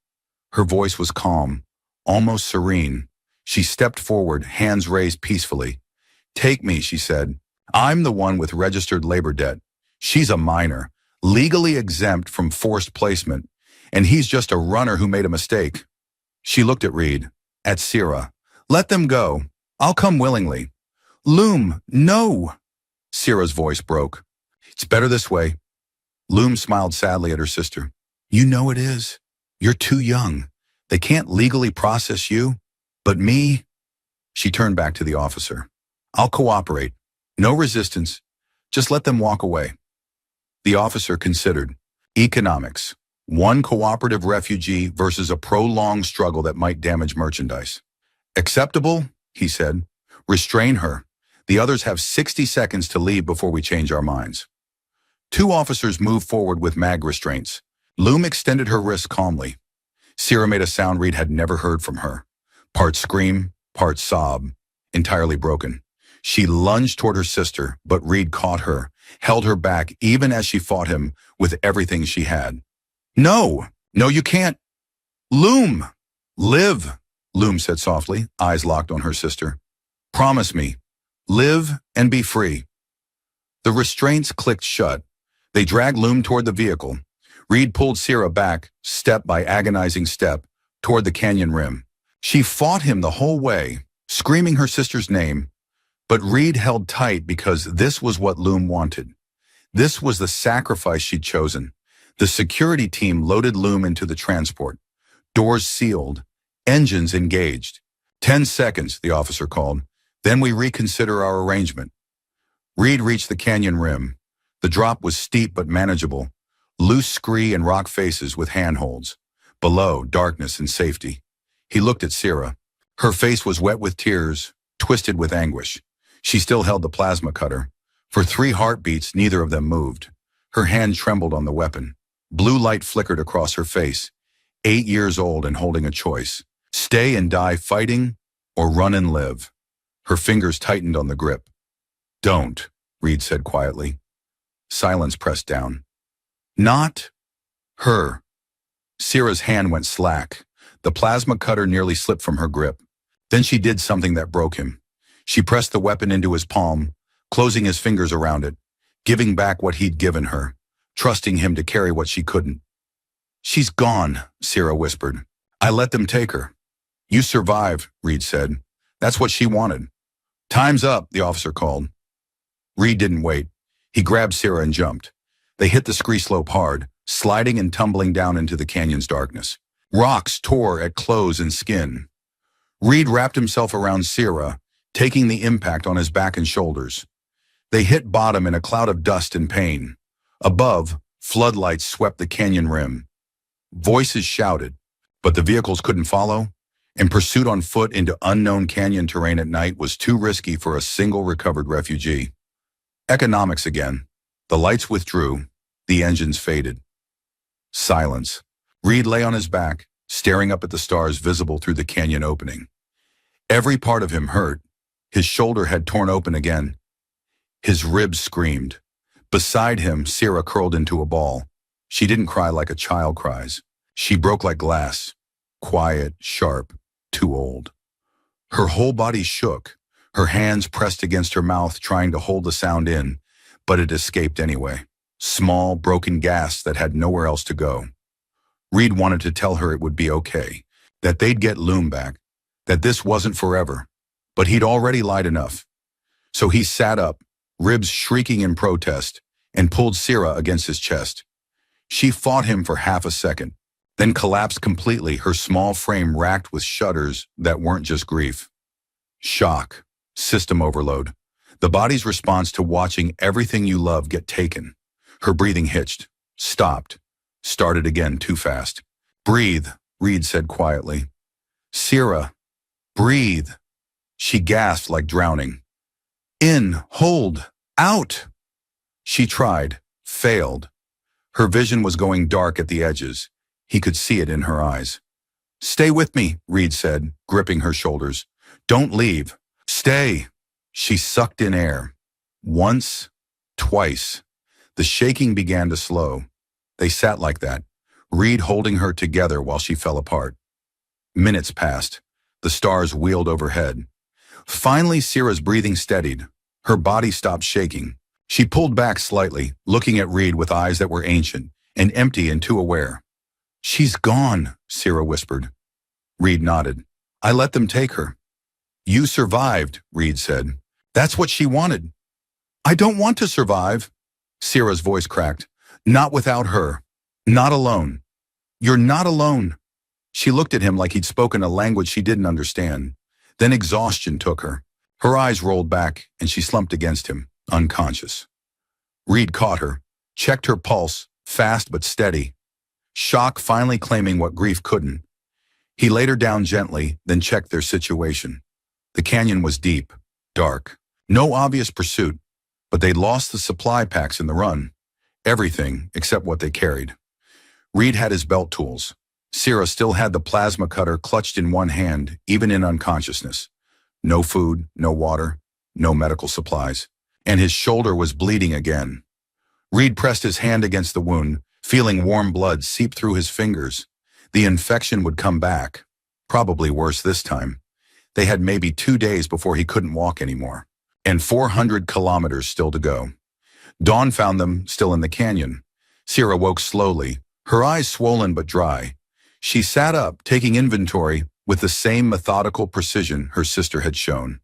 Her voice was calm, almost serene. She stepped forward, hands raised peacefully. Take me, she said. I'm the one with registered labor debt. She's a minor, legally exempt from forced placement, and he's just a runner who made a mistake. She looked at Reed, at Sierra. Let them go. I'll come willingly. Loom, no. Sierra's voice broke. It's better this way. Loom smiled sadly at her sister. You know it is. You're too young. They can't legally process you. But me? She turned back to the officer. I'll cooperate. No resistance. Just let them walk away. The officer considered. Economics. One cooperative refugee versus a prolonged struggle that might damage merchandise. Acceptable, he said. Restrain her. The others have 60 seconds to leave before we change our minds. 2 officers moved forward with mag restraints. Loom extended her wrist calmly. Sierra made a sound Reed had never heard from her. Part scream, part sob, entirely broken. She lunged toward her sister, but Reed caught her, held her back even as she fought him with everything she had. No, no, you can't. Loom! Live, Loom said softly, eyes locked on her sister. Promise me. Live and be free. The restraints clicked shut. They dragged Loom toward the vehicle. Reed pulled Sierra back, step by agonizing step, toward the canyon rim. She fought him the whole way, screaming her sister's name, but Reed held tight because this was what Loom wanted. This was the sacrifice she'd chosen. The security team loaded Loom into the transport. Doors sealed, engines engaged. 10 seconds, the officer called. Then we reconsider our arrangement. Reed reached the canyon rim. The drop was steep but manageable. Loose scree and rock faces with handholds. Below, darkness and safety. He looked at Sierra. Her face was wet with tears, twisted with anguish. She still held the plasma cutter. For 3 heartbeats, neither of them moved. Her hand trembled on the weapon. Blue light flickered across her face. 8 years old and holding a choice. Stay and die fighting, or run and live. Her fingers tightened on the grip. Don't, Reed said quietly. Silence pressed down. Not her. Sierra's hand went slack. The plasma cutter nearly slipped from her grip. Then she did something that broke him. She pressed the weapon into his palm, closing his fingers around it, giving back what he'd given her, trusting him to carry what she couldn't. She's gone, Sierra whispered. I let them take her. You survived, Reed said. That's what she wanted. Time's up, the officer called. Reed didn't wait. He grabbed Sierra and jumped. They hit the scree slope hard, sliding and tumbling down into the canyon's darkness. Rocks tore at clothes and skin. Reed wrapped himself around Sierra, taking the impact on his back and shoulders. They hit bottom in a cloud of dust and pain. Above, floodlights swept the canyon rim. Voices shouted, but the vehicles couldn't follow, and pursuit on foot into unknown canyon terrain at night was too risky for a single recovered refugee. Economics again. The lights withdrew. The engines faded. Silence. Reed lay on his back, staring up at the stars visible through the canyon opening. Every part of him hurt. His shoulder had torn open again. His ribs screamed. Beside him, Sierra curled into a ball. She didn't cry like a child cries. She broke like glass. Quiet, sharp, too old. Her whole body shook. Her hands pressed against her mouth, trying to hold the sound in, but it escaped anyway. Small, broken gasps that had nowhere else to go. Reed wanted to tell her it would be okay, that they'd get Loom back, that this wasn't forever, but he'd already lied enough. So he sat up, ribs shrieking in protest, and pulled Sierra against his chest. She fought him for half a second, then collapsed completely, her small frame racked with shudders that weren't just grief. Shock, system overload, the body's response to watching everything you love get taken. Her breathing hitched, stopped, started again too fast. Breathe, Reed said quietly. Sierra, breathe. She gasped like drowning. In, hold, out. She tried, failed. Her vision was going dark at the edges. He could see it in her eyes. Stay with me, Reed said, gripping her shoulders. Don't leave. Stay. She sucked in air. Once, twice. The shaking began to slow. They sat like that, Reed holding her together while she fell apart. Minutes passed. The stars wheeled overhead. Finally, Sierra's breathing steadied. Her body stopped shaking. She pulled back slightly, looking at Reed with eyes that were ancient and empty and too aware. She's gone, Sierra whispered. Reed nodded. I let them take her. You survived, Reed said. That's what she wanted. I don't want to survive. Sierra's voice cracked. Not without her. Not alone. You're not alone. She looked at him like he'd spoken a language she didn't understand. Then exhaustion took her. Her eyes rolled back, and she slumped against him, unconscious. Reed caught her, checked her pulse, fast but steady. Shock finally claiming what grief couldn't. He laid her down gently, then checked their situation. The canyon was deep, dark. No obvious pursuit, but they'd lost the supply packs in the run. Everything except what they carried. Reed had his belt tools. Sierra still had the plasma cutter clutched in one hand, even in unconsciousness. No food, no water, no medical supplies. And his shoulder was bleeding again. Reed pressed his hand against the wound, feeling warm blood seep through his fingers. The infection would come back. Probably worse this time. They had maybe 2 days before he couldn't walk anymore. And 400 kilometers still to go. Dawn found them still in the canyon. Sierra woke slowly, her eyes swollen but dry. She sat up, taking inventory with the same methodical precision her sister had shown.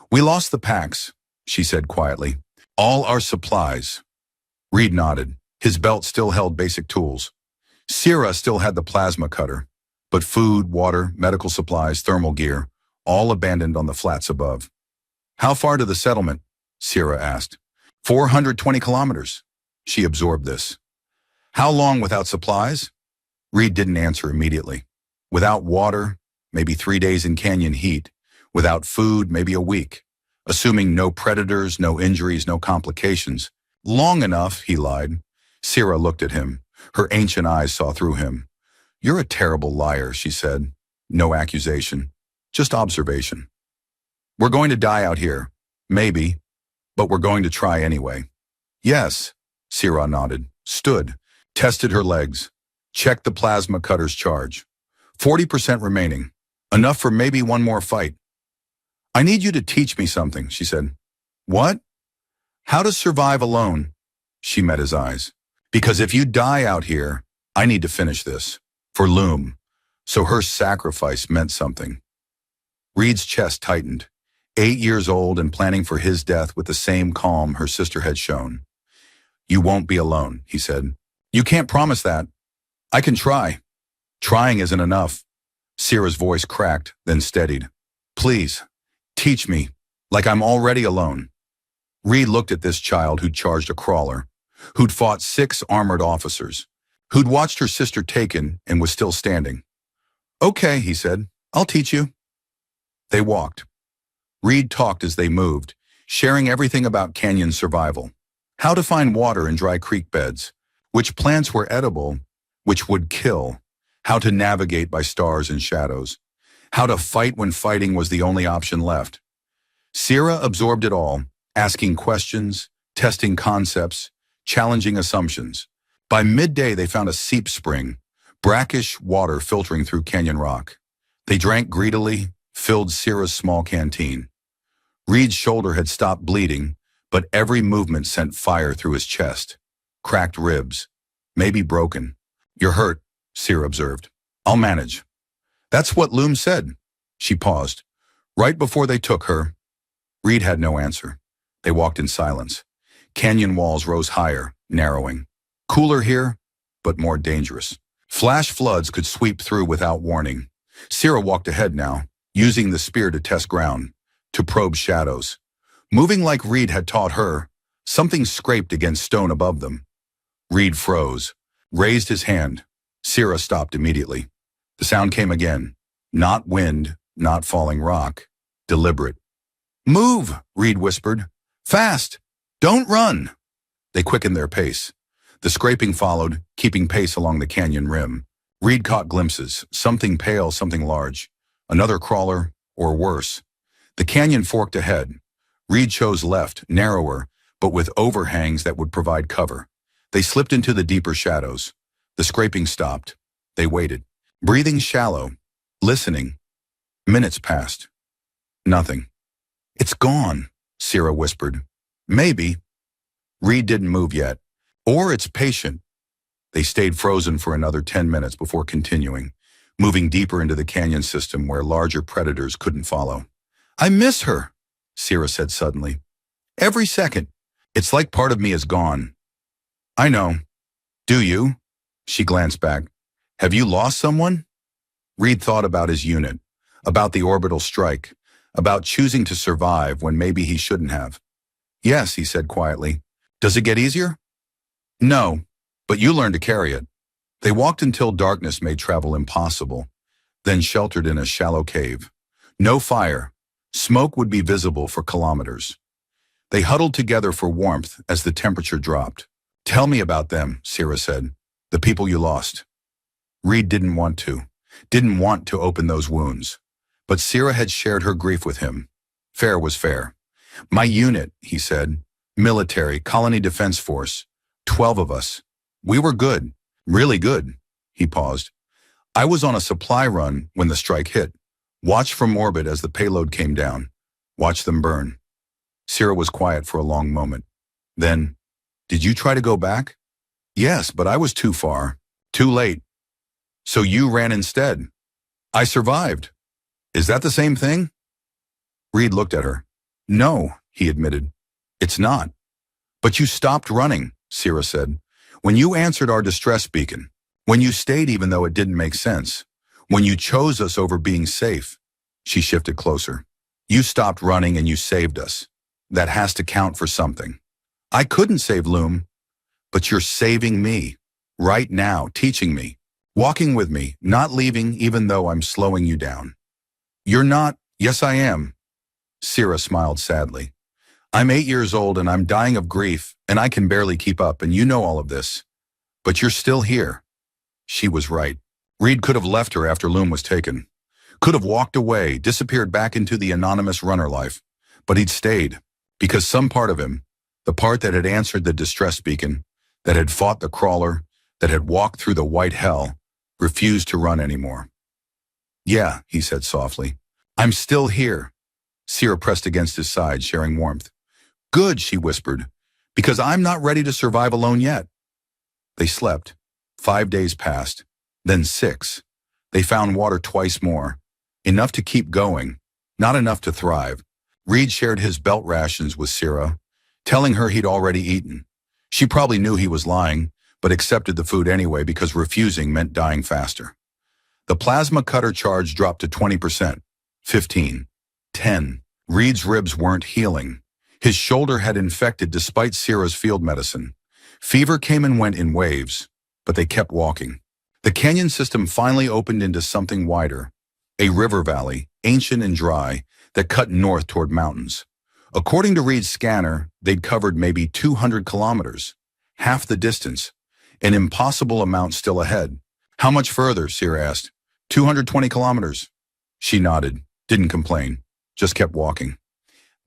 "We lost the packs," she said quietly. "All our supplies." Reed nodded. His belt still held basic tools. Sierra still had the plasma cutter, but food, water, medical supplies, thermal gear, all abandoned on the flats above. "How far to the settlement?" Sierra asked. 420 kilometers. She absorbed this. "How long without supplies?" Reed didn't answer immediately. Without water, maybe 3 days in canyon heat. Without food, maybe a week. Assuming no predators, no injuries, no complications. "Long enough," he lied. Sierra looked at him. Her ancient eyes saw through him. "You're a terrible liar," she said. No accusation, just observation. "We're going to die out here. Maybe, but we're going to try anyway." "Yes," Sierra nodded, stood, tested her legs, checked the plasma cutter's charge. 40% remaining. Enough for maybe one more fight. "I need you to teach me something," she said. "What?" "How to survive alone." She met his eyes. "Because if you die out here, I need to finish this. For Loom." So her sacrifice meant something. Reed's chest tightened. 8 years old and planning for his death with the same calm her sister had shown. "You won't be alone," he said. "You can't promise that." "I can try." "Trying isn't enough." Sierra's voice cracked, then steadied. "Please, teach me, like I'm already alone." Reed looked at this child who'd charged a crawler, who'd fought 6 armored officers, who'd watched her sister taken and was still standing. "Okay," he said, "I'll teach you." They walked. Reed talked as they moved, sharing everything about canyon survival. How to find water in dry creek beds, which plants were edible, which would kill, how to navigate by stars and shadows, how to fight when fighting was the only option left. Sierra absorbed it all, asking questions, testing concepts, challenging assumptions. By midday, they found a seep spring, brackish water filtering through canyon rock. They drank greedily, filled Sierra's small canteen. Reed's shoulder had stopped bleeding, but every movement sent fire through his chest. Cracked ribs, maybe broken. "You're hurt," Sierra observed. "I'll manage." "That's what Loom said." She paused. Right before they took her, Reed had no answer. They walked in silence. Canyon walls rose higher, narrowing. Cooler here, but more dangerous. Flash floods could sweep through without warning. Sierra walked ahead now, using the spear to test ground, to probe shadows. Moving like Reed had taught her, something scraped against stone above them. Reed froze, raised his hand. Sierra stopped immediately. The sound came again. Not wind, not falling rock. Deliberate. "Move," Reed whispered. "Fast! Don't run!" They quickened their pace. The scraping followed, keeping pace along the canyon rim. Reed caught glimpses, something pale, something large. Another crawler, or worse. The canyon forked ahead. Reed chose left, narrower, but with overhangs that would provide cover. They slipped into the deeper shadows. The scraping stopped. They waited, breathing shallow, listening. Minutes passed. Nothing. "It's gone," Sierra whispered. "Maybe." Reed didn't move yet. Or it's patient. They stayed frozen for another 10 minutes before continuing, moving deeper into the canyon system where larger predators couldn't follow. "I miss her," Sierra said suddenly. "Every second. It's like part of me is gone." "I know. Do you?" She glanced back. "Have you lost someone?" Reed thought about his unit, about the orbital strike, about choosing to survive when maybe he shouldn't have. "Yes," he said quietly. "Does it get easier?" "No, but you learn to carry it." They walked until darkness made travel impossible, then sheltered in a shallow cave. No fire. Smoke would be visible for kilometers. They huddled together for warmth as the temperature dropped. "Tell me about them," Sierra said. "The people you lost." Reed didn't want to open those wounds. But Sierra had shared her grief with him. Fair was fair. My unit, he said. Military, Colony Defense Force. 12 of us. We were good. Really good. He paused. I was on a supply run when the strike hit. Watched from orbit as the payload came down. Watched them burn. Sierra was quiet for a long moment. Then, did you try to go back? Yes, but I was too far. Too late. So you ran instead. I survived. Is that the same thing? Reed looked at her. No, he admitted. It's not. But you stopped running, Sierra said. When you answered our distress beacon. When you stayed even though it didn't make sense. When you chose us over being safe. She shifted closer. You stopped running and you saved us. That has to count for something. I couldn't save Loom. But you're saving me. Right now, teaching me. Walking with me, not leaving even though I'm slowing you down. You're not. Yes, I am. Sierra smiled sadly. I'm 8 years old and I'm dying of grief and I can barely keep up and you know all of this. But you're still here. She was right. Reed could have left her after Loom was taken. Could have walked away, disappeared back into the anonymous runner life. But he'd stayed because some part of him, the part that had answered the distress beacon, that had fought the crawler, that had walked through the white hell, refused to run anymore. Yeah, he said softly. I'm still here. Sierra pressed against his side, sharing warmth. Good, she whispered, because I'm not ready to survive alone yet. They slept. 5 days passed, then 6. They found water twice more, enough to keep going, not enough to thrive. Reed shared his belt rations with Sierra, telling her he'd already eaten. She probably knew he was lying, but accepted the food anyway because refusing meant dying faster. The plasma cutter charge dropped to 20%, 15, 10. Reed's ribs weren't healing. His shoulder had infected despite Sierra's field medicine. Fever came and went in waves, but they kept walking. The canyon system finally opened into something wider, a river valley, ancient and dry, that cut north toward mountains. According to Reed's scanner, they'd covered maybe 200 kilometers, half the distance, an impossible amount still ahead. How much further, Sierra asked. 220 kilometers. She nodded, didn't complain, just kept walking.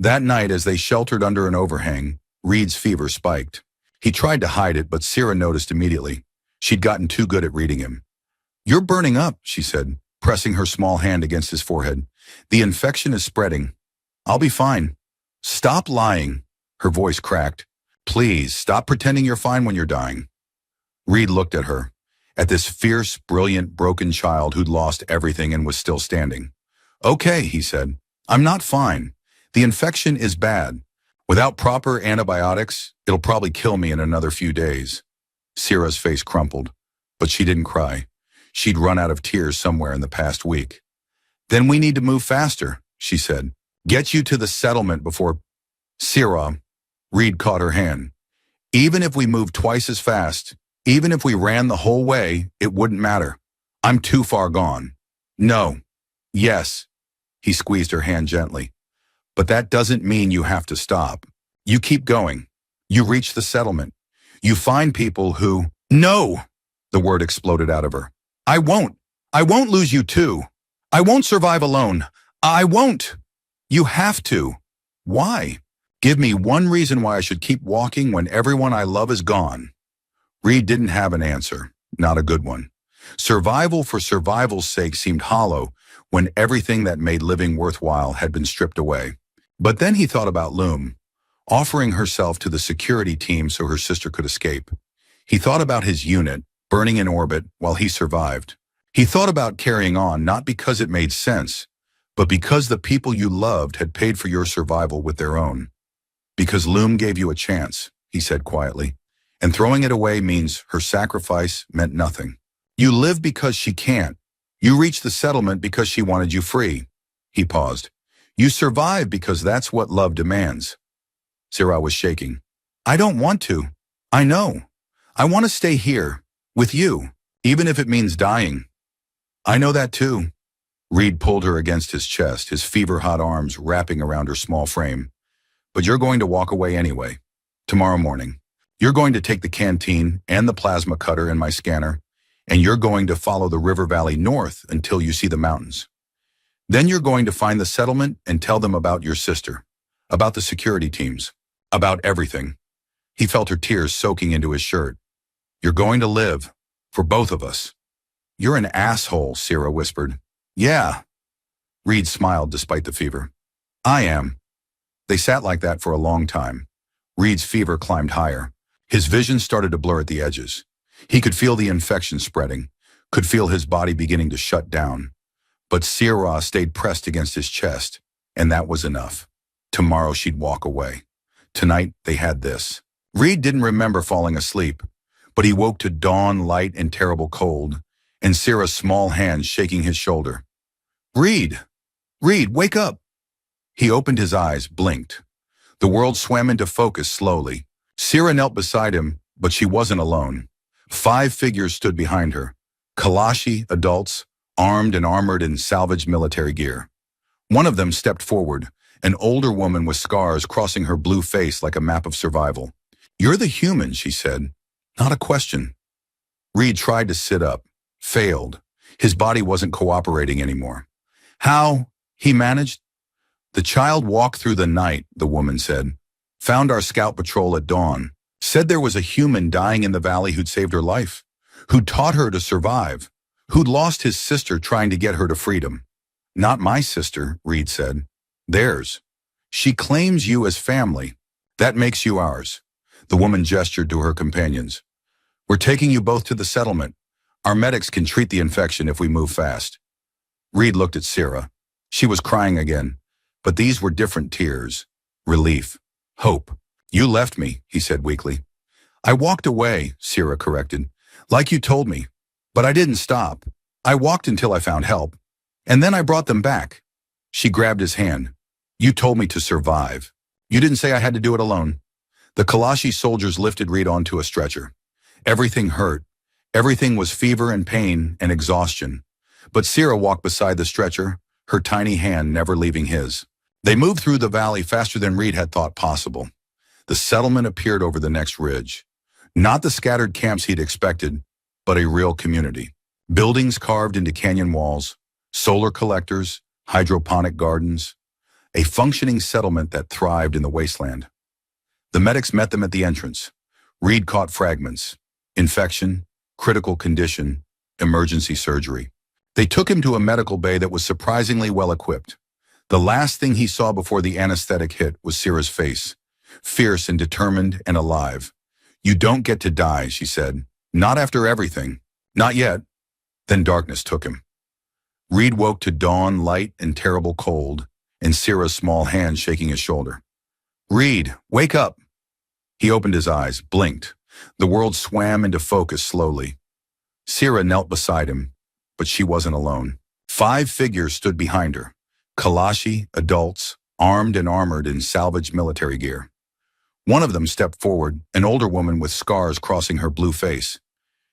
That night, as they sheltered under an overhang, Reed's fever spiked. He tried to hide it, but Sierra noticed immediately. She'd gotten too good at reading him. You're burning up, she said, pressing her small hand against his forehead. The infection is spreading. I'll be fine. Stop lying. Her voice cracked. Please, stop pretending you're fine when you're dying. Reed looked at her, at this fierce, brilliant, broken child who'd lost everything and was still standing. Okay, he said. I'm not fine. The infection is bad. Without proper antibiotics, it'll probably kill me in another few days. Sierra's face crumpled, but she didn't cry. She'd run out of tears somewhere in the past week. Then we need to move faster, she said. Get you to the settlement before... Sierra, Reed caught her hand. Even if we moved twice as fast, even if we ran the whole way, it wouldn't matter. I'm too far gone. No. Yes. He squeezed her hand gently. But that doesn't mean you have to stop. You keep going. You reach the settlement. You find people who... No! The word exploded out of her. I won't. I won't lose you too. I won't survive alone. I won't. You have to. Why? Give me one reason why I should keep walking when everyone I love is gone. Reed didn't have an answer, not a good one. Survival for survival's sake seemed hollow when everything that made living worthwhile had been stripped away. But then he thought about Loom, offering herself to the security team so her sister could escape. He thought about his unit, burning in orbit while he survived. He thought about carrying on not because it made sense, but because the people you loved had paid for your survival with their own. Because Loom gave you a chance, he said quietly, and throwing it away means her sacrifice meant nothing. You live because she can't. You reach the settlement because she wanted you free. He paused. You survive because that's what love demands. Sierra was shaking. I don't want to. I know. I want to stay here, with you, even if it means dying. I know that too. Reed pulled her against his chest, his fever-hot arms wrapping around her small frame. But you're going to walk away anyway. Tomorrow morning. You're going to take the canteen and the plasma cutter and my scanner, and you're going to follow the river valley north until you see the mountains. Then you're going to find the settlement and tell them about your sister, about the security teams, about everything. He felt her tears soaking into his shirt. You're going to live, for both of us. You're an asshole, Sierra whispered. Yeah. Reed smiled despite the fever. I am. They sat like that for a long time. Reed's fever climbed higher. His vision started to blur at the edges. He could feel the infection spreading, could feel his body beginning to shut down. But Sierra stayed pressed against his chest, and that was enough. Tomorrow she'd walk away. Tonight they had this. Reed didn't remember falling asleep, but he woke to dawn, light, and terrible cold, and Sierra's small hands shaking his shoulder. Reed! Reed, wake up! He opened his eyes, blinked. The world swam into focus slowly. Sierra knelt beside him, but she wasn't alone. 5 figures stood behind her. Kalashi adults, armed and armored in salvaged military gear. One of them stepped forward, an older woman with scars crossing her blue face like a map of survival. You're the human, she said. Not a question. Reed tried to sit up, failed. His body wasn't cooperating anymore. How? He managed. The child walked through the night, the woman said. Found our scout patrol at dawn. Said there was a human dying in the valley who'd saved her life, who'd taught her to survive, who'd lost his sister trying to get her to freedom. Not my sister, Reed said. Theirs. She claims you as family. That makes you ours. The woman gestured to her companions. We're taking you both to the settlement. Our medics can treat the infection if we move fast. Reed looked at Sierra. She was crying again, but these were different tears. Relief. Hope. You left me, he said weakly. I walked away, Sierra corrected. Like you told me. But I didn't stop. I walked until I found help. And then I brought them back. She grabbed his hand. You told me to survive. You didn't say I had to do it alone. The Kalashi soldiers lifted Reed onto a stretcher. Everything hurt. Everything was fever and pain and exhaustion. But Sierra walked beside the stretcher, her tiny hand never leaving his. They moved through the valley faster than Reed had thought possible. The settlement appeared over the next ridge. Not the scattered camps he'd expected, but a real community. Buildings carved into canyon walls, solar collectors, hydroponic gardens, a functioning settlement that thrived in the wasteland. The medics met them at the entrance. Reed caught fragments. Infection, critical condition, emergency surgery. They took him to a medical bay that was surprisingly well equipped. The last thing he saw before the anesthetic hit was Sierra's face. Fierce and determined and alive. You don't get to die, she said. Not after everything. Not yet. Then darkness took him. Reed woke to dawn, light, and terrible cold, and Sierra's small hand shaking his shoulder. Reed, wake up! He opened his eyes, blinked. The world swam into focus slowly. Sierra knelt beside him, but she wasn't alone. 5 figures stood behind her. Kalashi, adults, armed and armored in salvaged military gear. One of them stepped forward, an older woman with scars crossing her blue face.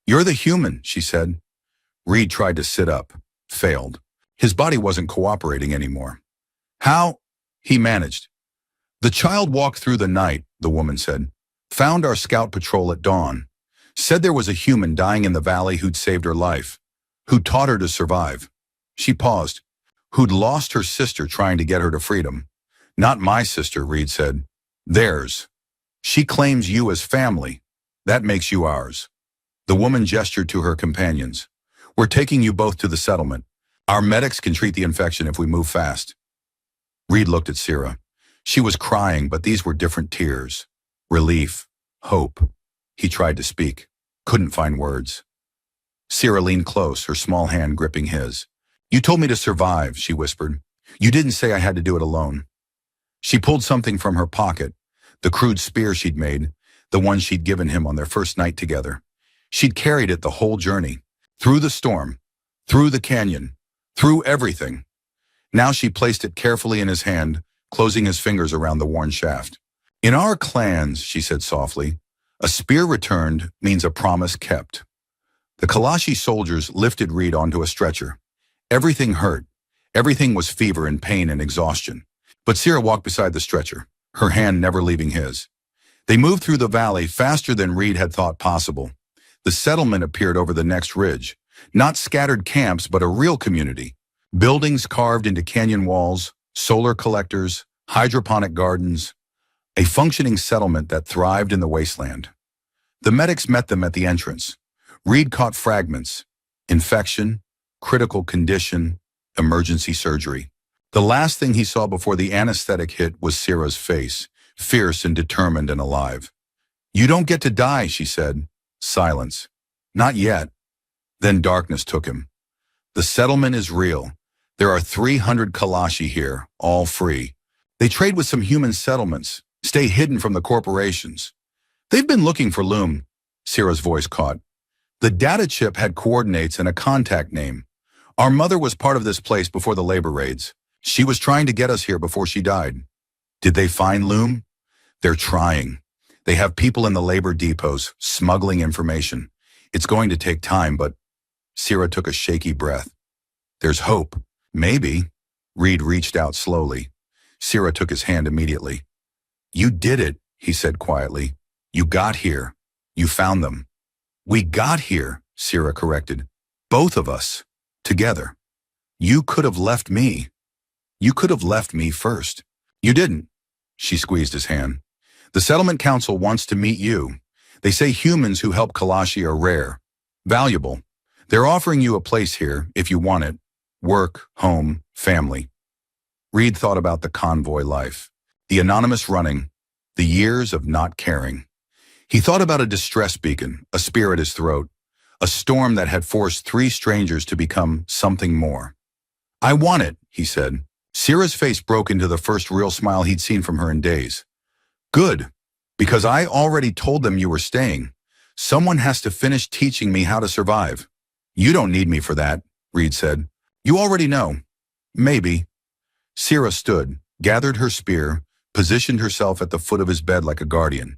You're the human, she said. Reed tried to sit up, failed. His body wasn't cooperating anymore. How? He managed. The child walked through the night, the woman said. Found our scout patrol at dawn. Said there was a human dying in the valley who'd saved her life, who taught her to survive. She paused. Who'd lost her sister trying to get her to freedom. Not my sister, Reed said. Theirs. She claims you as family. That makes you ours. The woman gestured to her companions. We're taking you both to the settlement. Our medics can treat the infection if we move fast. Reed looked at Sierra. She was crying, but these were different tears. Relief. Hope. He tried to speak. Couldn't find words. Sierra leaned close, her small hand gripping his. You told me to survive, she whispered. You didn't say I had to do it alone. She pulled something from her pocket, the crude spear she'd made, the one she'd given him on their first night together. She'd carried it the whole journey, through the storm, through the canyon, through everything. Now she placed it carefully in his hand, closing his fingers around the worn shaft. In our clans, she said softly, a spear returned means a promise kept. The Kalashi soldiers lifted Reed onto a stretcher. Everything hurt. Everything was fever and pain and exhaustion. But Sierra walked beside the stretcher, her hand never leaving his. They moved through the valley faster than Reed had thought possible. The settlement appeared over the next ridge. Not scattered camps, but a real community. Buildings carved into canyon walls, solar collectors, hydroponic gardens, a functioning settlement that thrived in the wasteland. The medics met them at the entrance. Reed caught fragments: infection, critical condition, emergency surgery. The last thing he saw before the anesthetic hit was Sierra's face, fierce and determined and alive. "You don't get to die," she said. Silence. "Not yet." Then darkness took him. "The settlement is real. There are 300 Kalashi here, all free. They trade with some human settlements, stay hidden from the corporations. They've been looking for Loom," Sierra's voice caught. "The data chip had coordinates and a contact name. Our mother was part of this place before the labor raids. She was trying to get us here before she died." "Did they find Loom?" "They're trying. They have people in the labor depots, smuggling information. It's going to take time, but..." Sierra took a shaky breath. "There's hope. Maybe." Reed reached out slowly. Sierra took his hand immediately. "You did it," he said quietly. "You got here. You found them." "We got here," Sierra corrected. "Both of us. Together. You could have left me. You could have left me first. You didn't." She squeezed his hand. "The Settlement Council wants to meet you. They say humans who help Kalashi are rare, valuable. They're offering you a place here, if you want it. Work, home, family." Reed thought about the convoy life, the anonymous running, the years of not caring. He thought about a distress beacon, a spear at his throat, a storm that had forced 3 strangers to become something more. "I want it," he said. Sierra's face broke into the first real smile he'd seen from her in days. "Good, because I already told them you were staying. Someone has to finish teaching me how to survive." "You don't need me for that," Reed said. "You already know." "Maybe." Sierra stood, gathered her spear, positioned herself at the foot of his bed like a guardian.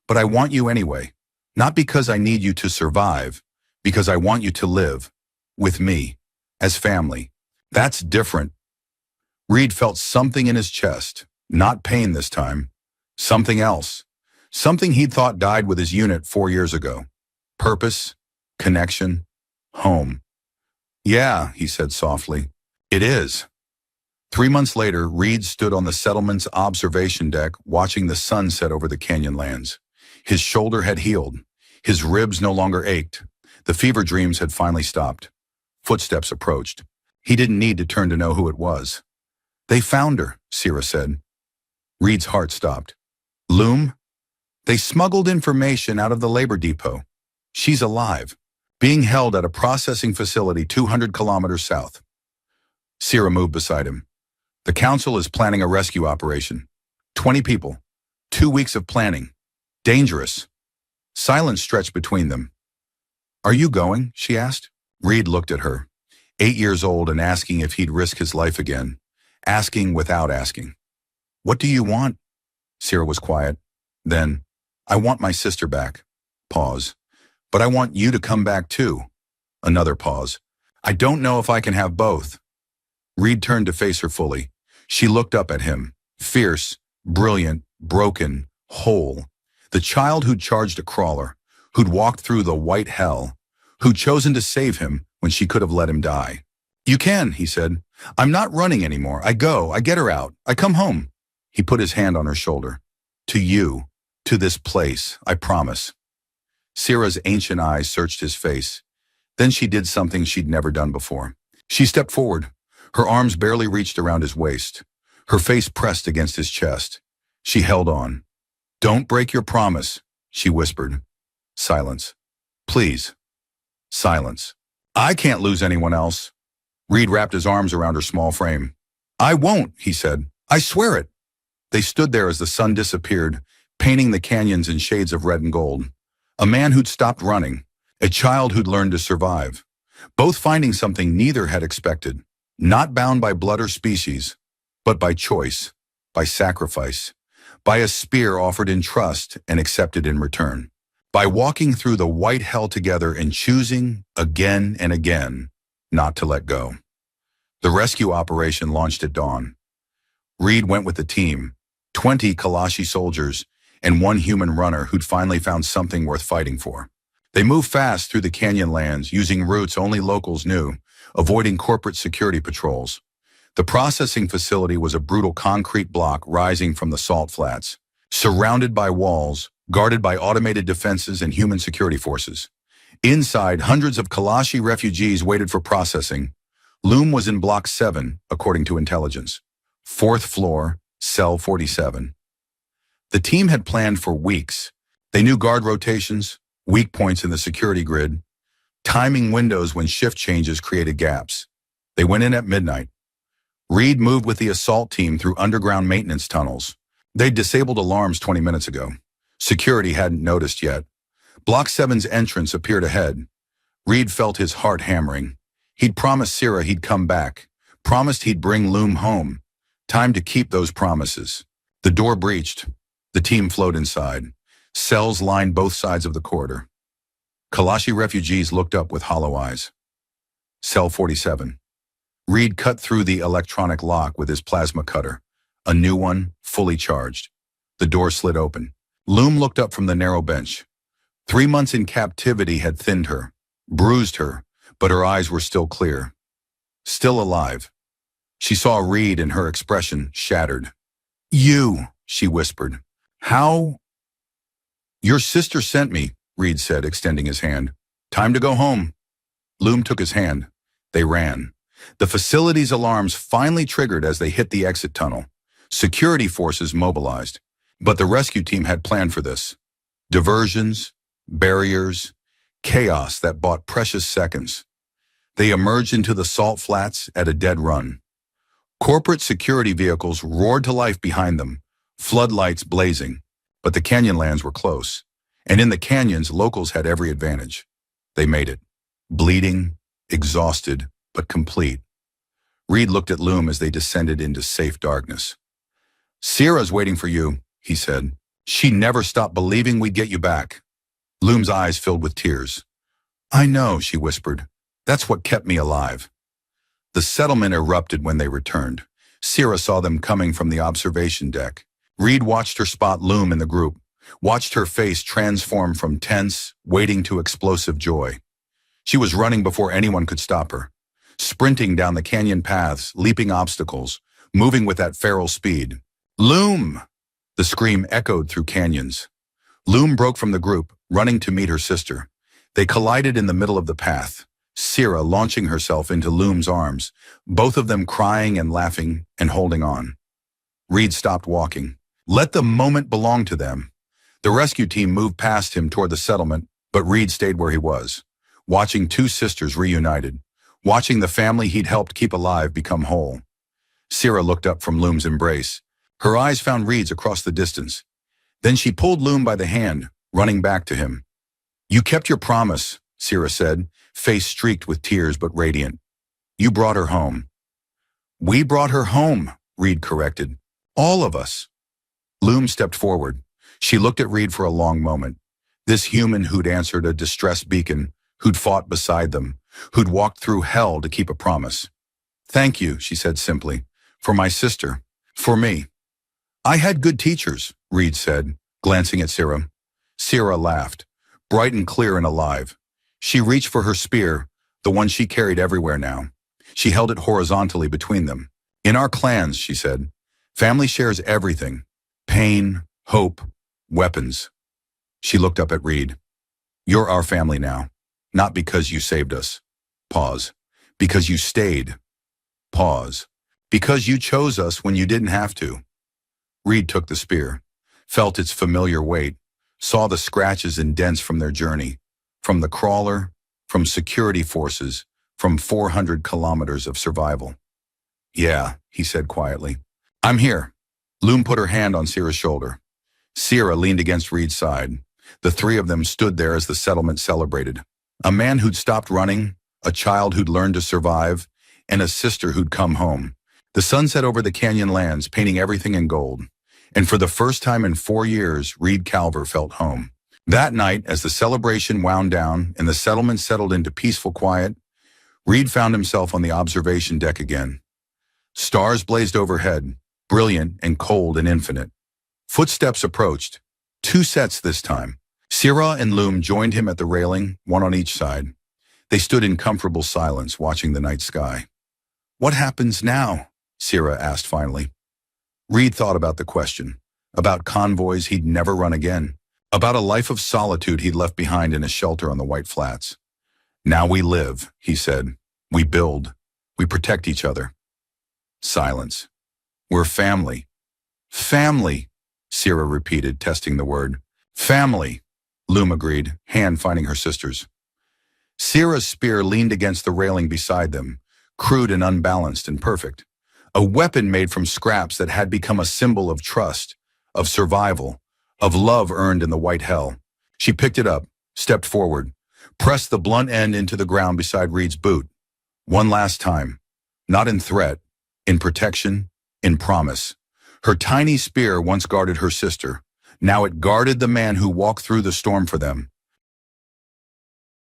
"But I want you anyway. Not because I need you to survive, because I want you to live. With me. As family. That's different." Reed felt something in his chest. Not pain this time. Something else. Something he'd thought died with his unit 4 years ago. Purpose. Connection. Home. "Yeah," he said softly. "It is." 3 months later, Reed stood on the settlement's observation deck watching the sun set over the canyon lands. His shoulder had healed. His ribs no longer ached. The fever dreams had finally stopped. Footsteps approached. He didn't need to turn to know who it was. "They found her," Sierra said. Reed's heart stopped. "Loom?" "They smuggled information out of the labor depot. She's alive, being held at a processing facility 200 kilometers south." Sierra moved beside him. "The council is planning a rescue operation. 20 people. 2 weeks of planning. Dangerous." Silence stretched between them. "Are you going?" she asked. Reed looked at her. 8 years old and asking if he'd risk his life again. Asking without asking. "What do you want?" Sierra was quiet. Then, "I want my sister back." Pause. "But I want you to come back too." Another pause. "I don't know if I can have both." Reed turned to face her fully. She looked up at him. Fierce, brilliant, broken, whole. The child who'd charged a crawler, who'd walked through the white hell, who'd chosen to save him when she could have let him die. "You can," he said. "I'm not running anymore. I go, I get her out, I come home." He put his hand on her shoulder. "To you, to this place, I promise." Sierra's ancient eyes searched his face. Then she did something she'd never done before. She stepped forward. Her arms barely reached around his waist. Her face pressed against his chest. She held on. "Don't break your promise," she whispered. Silence. "Please." Silence. "I can't lose anyone else." Reed wrapped his arms around her small frame. "I won't," he said. "I swear it." They stood there as the sun disappeared, painting the canyons in shades of red and gold. A man who'd stopped running. A child who'd learned to survive. Both finding something neither had expected. Not bound by blood or species, but by choice, by sacrifice, by a spear offered in trust and accepted in return. By walking through the white hell together and choosing, again and again, not to let go. The rescue operation launched at dawn. Reed went with the team, 20 Kalashi soldiers and 1 human runner who'd finally found something worth fighting for. They moved fast through the canyon lands, using routes only locals knew, avoiding corporate security patrols. The processing facility was a brutal concrete block rising from the salt flats, surrounded by walls, guarded by automated defenses and human security forces. Inside, hundreds of Kalashi refugees waited for processing. Loom was in Block 7, according to intelligence. 4th floor, Cell 47. The team had planned for weeks. They knew guard rotations, weak points in the security grid, timing windows when shift changes created gaps. They went in at midnight. Reed moved with the assault team through underground maintenance tunnels. They'd disabled alarms 20 minutes ago. Security hadn't noticed yet. Block 7's entrance appeared ahead. Reed felt his heart hammering. He'd promised Sierra he'd come back, promised he'd bring Loom home. Time to keep those promises. The door breached. The team flowed inside. Cells lined both sides of the corridor. Kalashi refugees looked up with hollow eyes. Cell 47. Reed cut through the electronic lock with his plasma cutter. A new one, fully charged. The door slid open. Loom looked up from the narrow bench. 3 months in captivity had thinned her, bruised her, but her eyes were still clear. Still alive. She saw Reed and her expression shattered. "You," she whispered. "How?" "Your sister sent me," Reed said, extending his hand. "Time to go home." Loom took his hand. They ran. The facility's alarms finally triggered as they hit the exit tunnel. Security forces mobilized. But the rescue team had planned for this. Diversions, barriers, chaos that bought precious seconds. They emerged into the salt flats at a dead run. Corporate security vehicles roared to life behind them, floodlights blazing. But the canyonlands were close. And in the canyons, locals had every advantage. They made it. Bleeding, exhausted, but complete. Reed looked at Loom as they descended into safe darkness. "Sierra's waiting for you," he said. "She never stopped believing we'd get you back." Loom's eyes filled with tears. "I know," she whispered. "That's what kept me alive." The settlement erupted when they returned. Sierra saw them coming from the observation deck. Reed watched her spot Loom in the group, watched her face transform from tense, waiting to explosive joy. She was running before anyone could stop her, sprinting down the canyon paths, leaping obstacles, moving with that feral speed. "Loom!" The scream echoed through canyons. Loom broke from the group, running to meet her sister. They collided in the middle of the path, Sierra launching herself into Loom's arms, both of them crying and laughing and holding on. Reed stopped walking. Let the moment belong to them. The rescue team moved past him toward the settlement, but Reed stayed where he was, watching two sisters reunited, watching the family he'd helped keep alive become whole. Sierra looked up from Loom's embrace. Her eyes found Reed's across the distance. Then she pulled Loom by the hand, running back to him. "You kept your promise," Sierra said, face streaked with tears but radiant. "You brought her home." "We brought her home," Reed corrected. "All of us." Loom stepped forward. She looked at Reed for a long moment. This human who'd answered a distress beacon, who'd fought beside them, who'd walked through hell to keep a promise. "Thank you," she said simply, "for my sister, for me." "I had good teachers," Reed said, glancing at Sierra. Sierra laughed, bright and clear and alive. She reached for her spear, the one she carried everywhere now. She held it horizontally between them. "In our clans," she said, "family shares everything. Pain, hope, weapons." She looked up at Reed. "You're our family now, not because you saved us." Pause. "Because you stayed." Pause. "Because you chose us when you didn't have to." Reed took the spear, felt its familiar weight, saw the scratches and dents from their journey, from the crawler, from security forces, from 400 kilometers of survival. "Yeah," he said quietly. "I'm here." Loom put her hand on Sierra's shoulder. Sierra leaned against Reed's side. The three of them stood there as the settlement celebrated. A man who'd stopped running, a child who'd learned to survive, and a sister who'd come home. The sun set over the canyon lands, painting everything in gold. And for the first time in 4 years, Reed Calver felt home. That night, as the celebration wound down and the settlement settled into peaceful quiet, Reed found himself on the observation deck again. Stars blazed overhead, brilliant and cold and infinite. Footsteps approached. 2 sets this time. Sierra and Loom joined him at the railing, one on each side. They stood in comfortable silence, watching the night sky. "What happens now?" Sierra asked finally. Reed thought about the question, about convoys he'd never run again, about a life of solitude he'd left behind in a shelter on the White Flats. "Now we live," he said. "We build. We protect each other." Silence. "We're family." "Family," Sierra repeated, testing the word. "Family," Loom agreed, hand finding her sister's. Sierra's spear leaned against the railing beside them, crude and unbalanced and perfect. A weapon made from scraps that had become a symbol of trust, of survival, of love earned in the white hell. She picked it up, stepped forward, pressed the blunt end into the ground beside Reed's boot. One last time, not in threat, in protection, in promise. Her tiny spear once guarded her sister. Now it guarded the man who walked through the storm for them.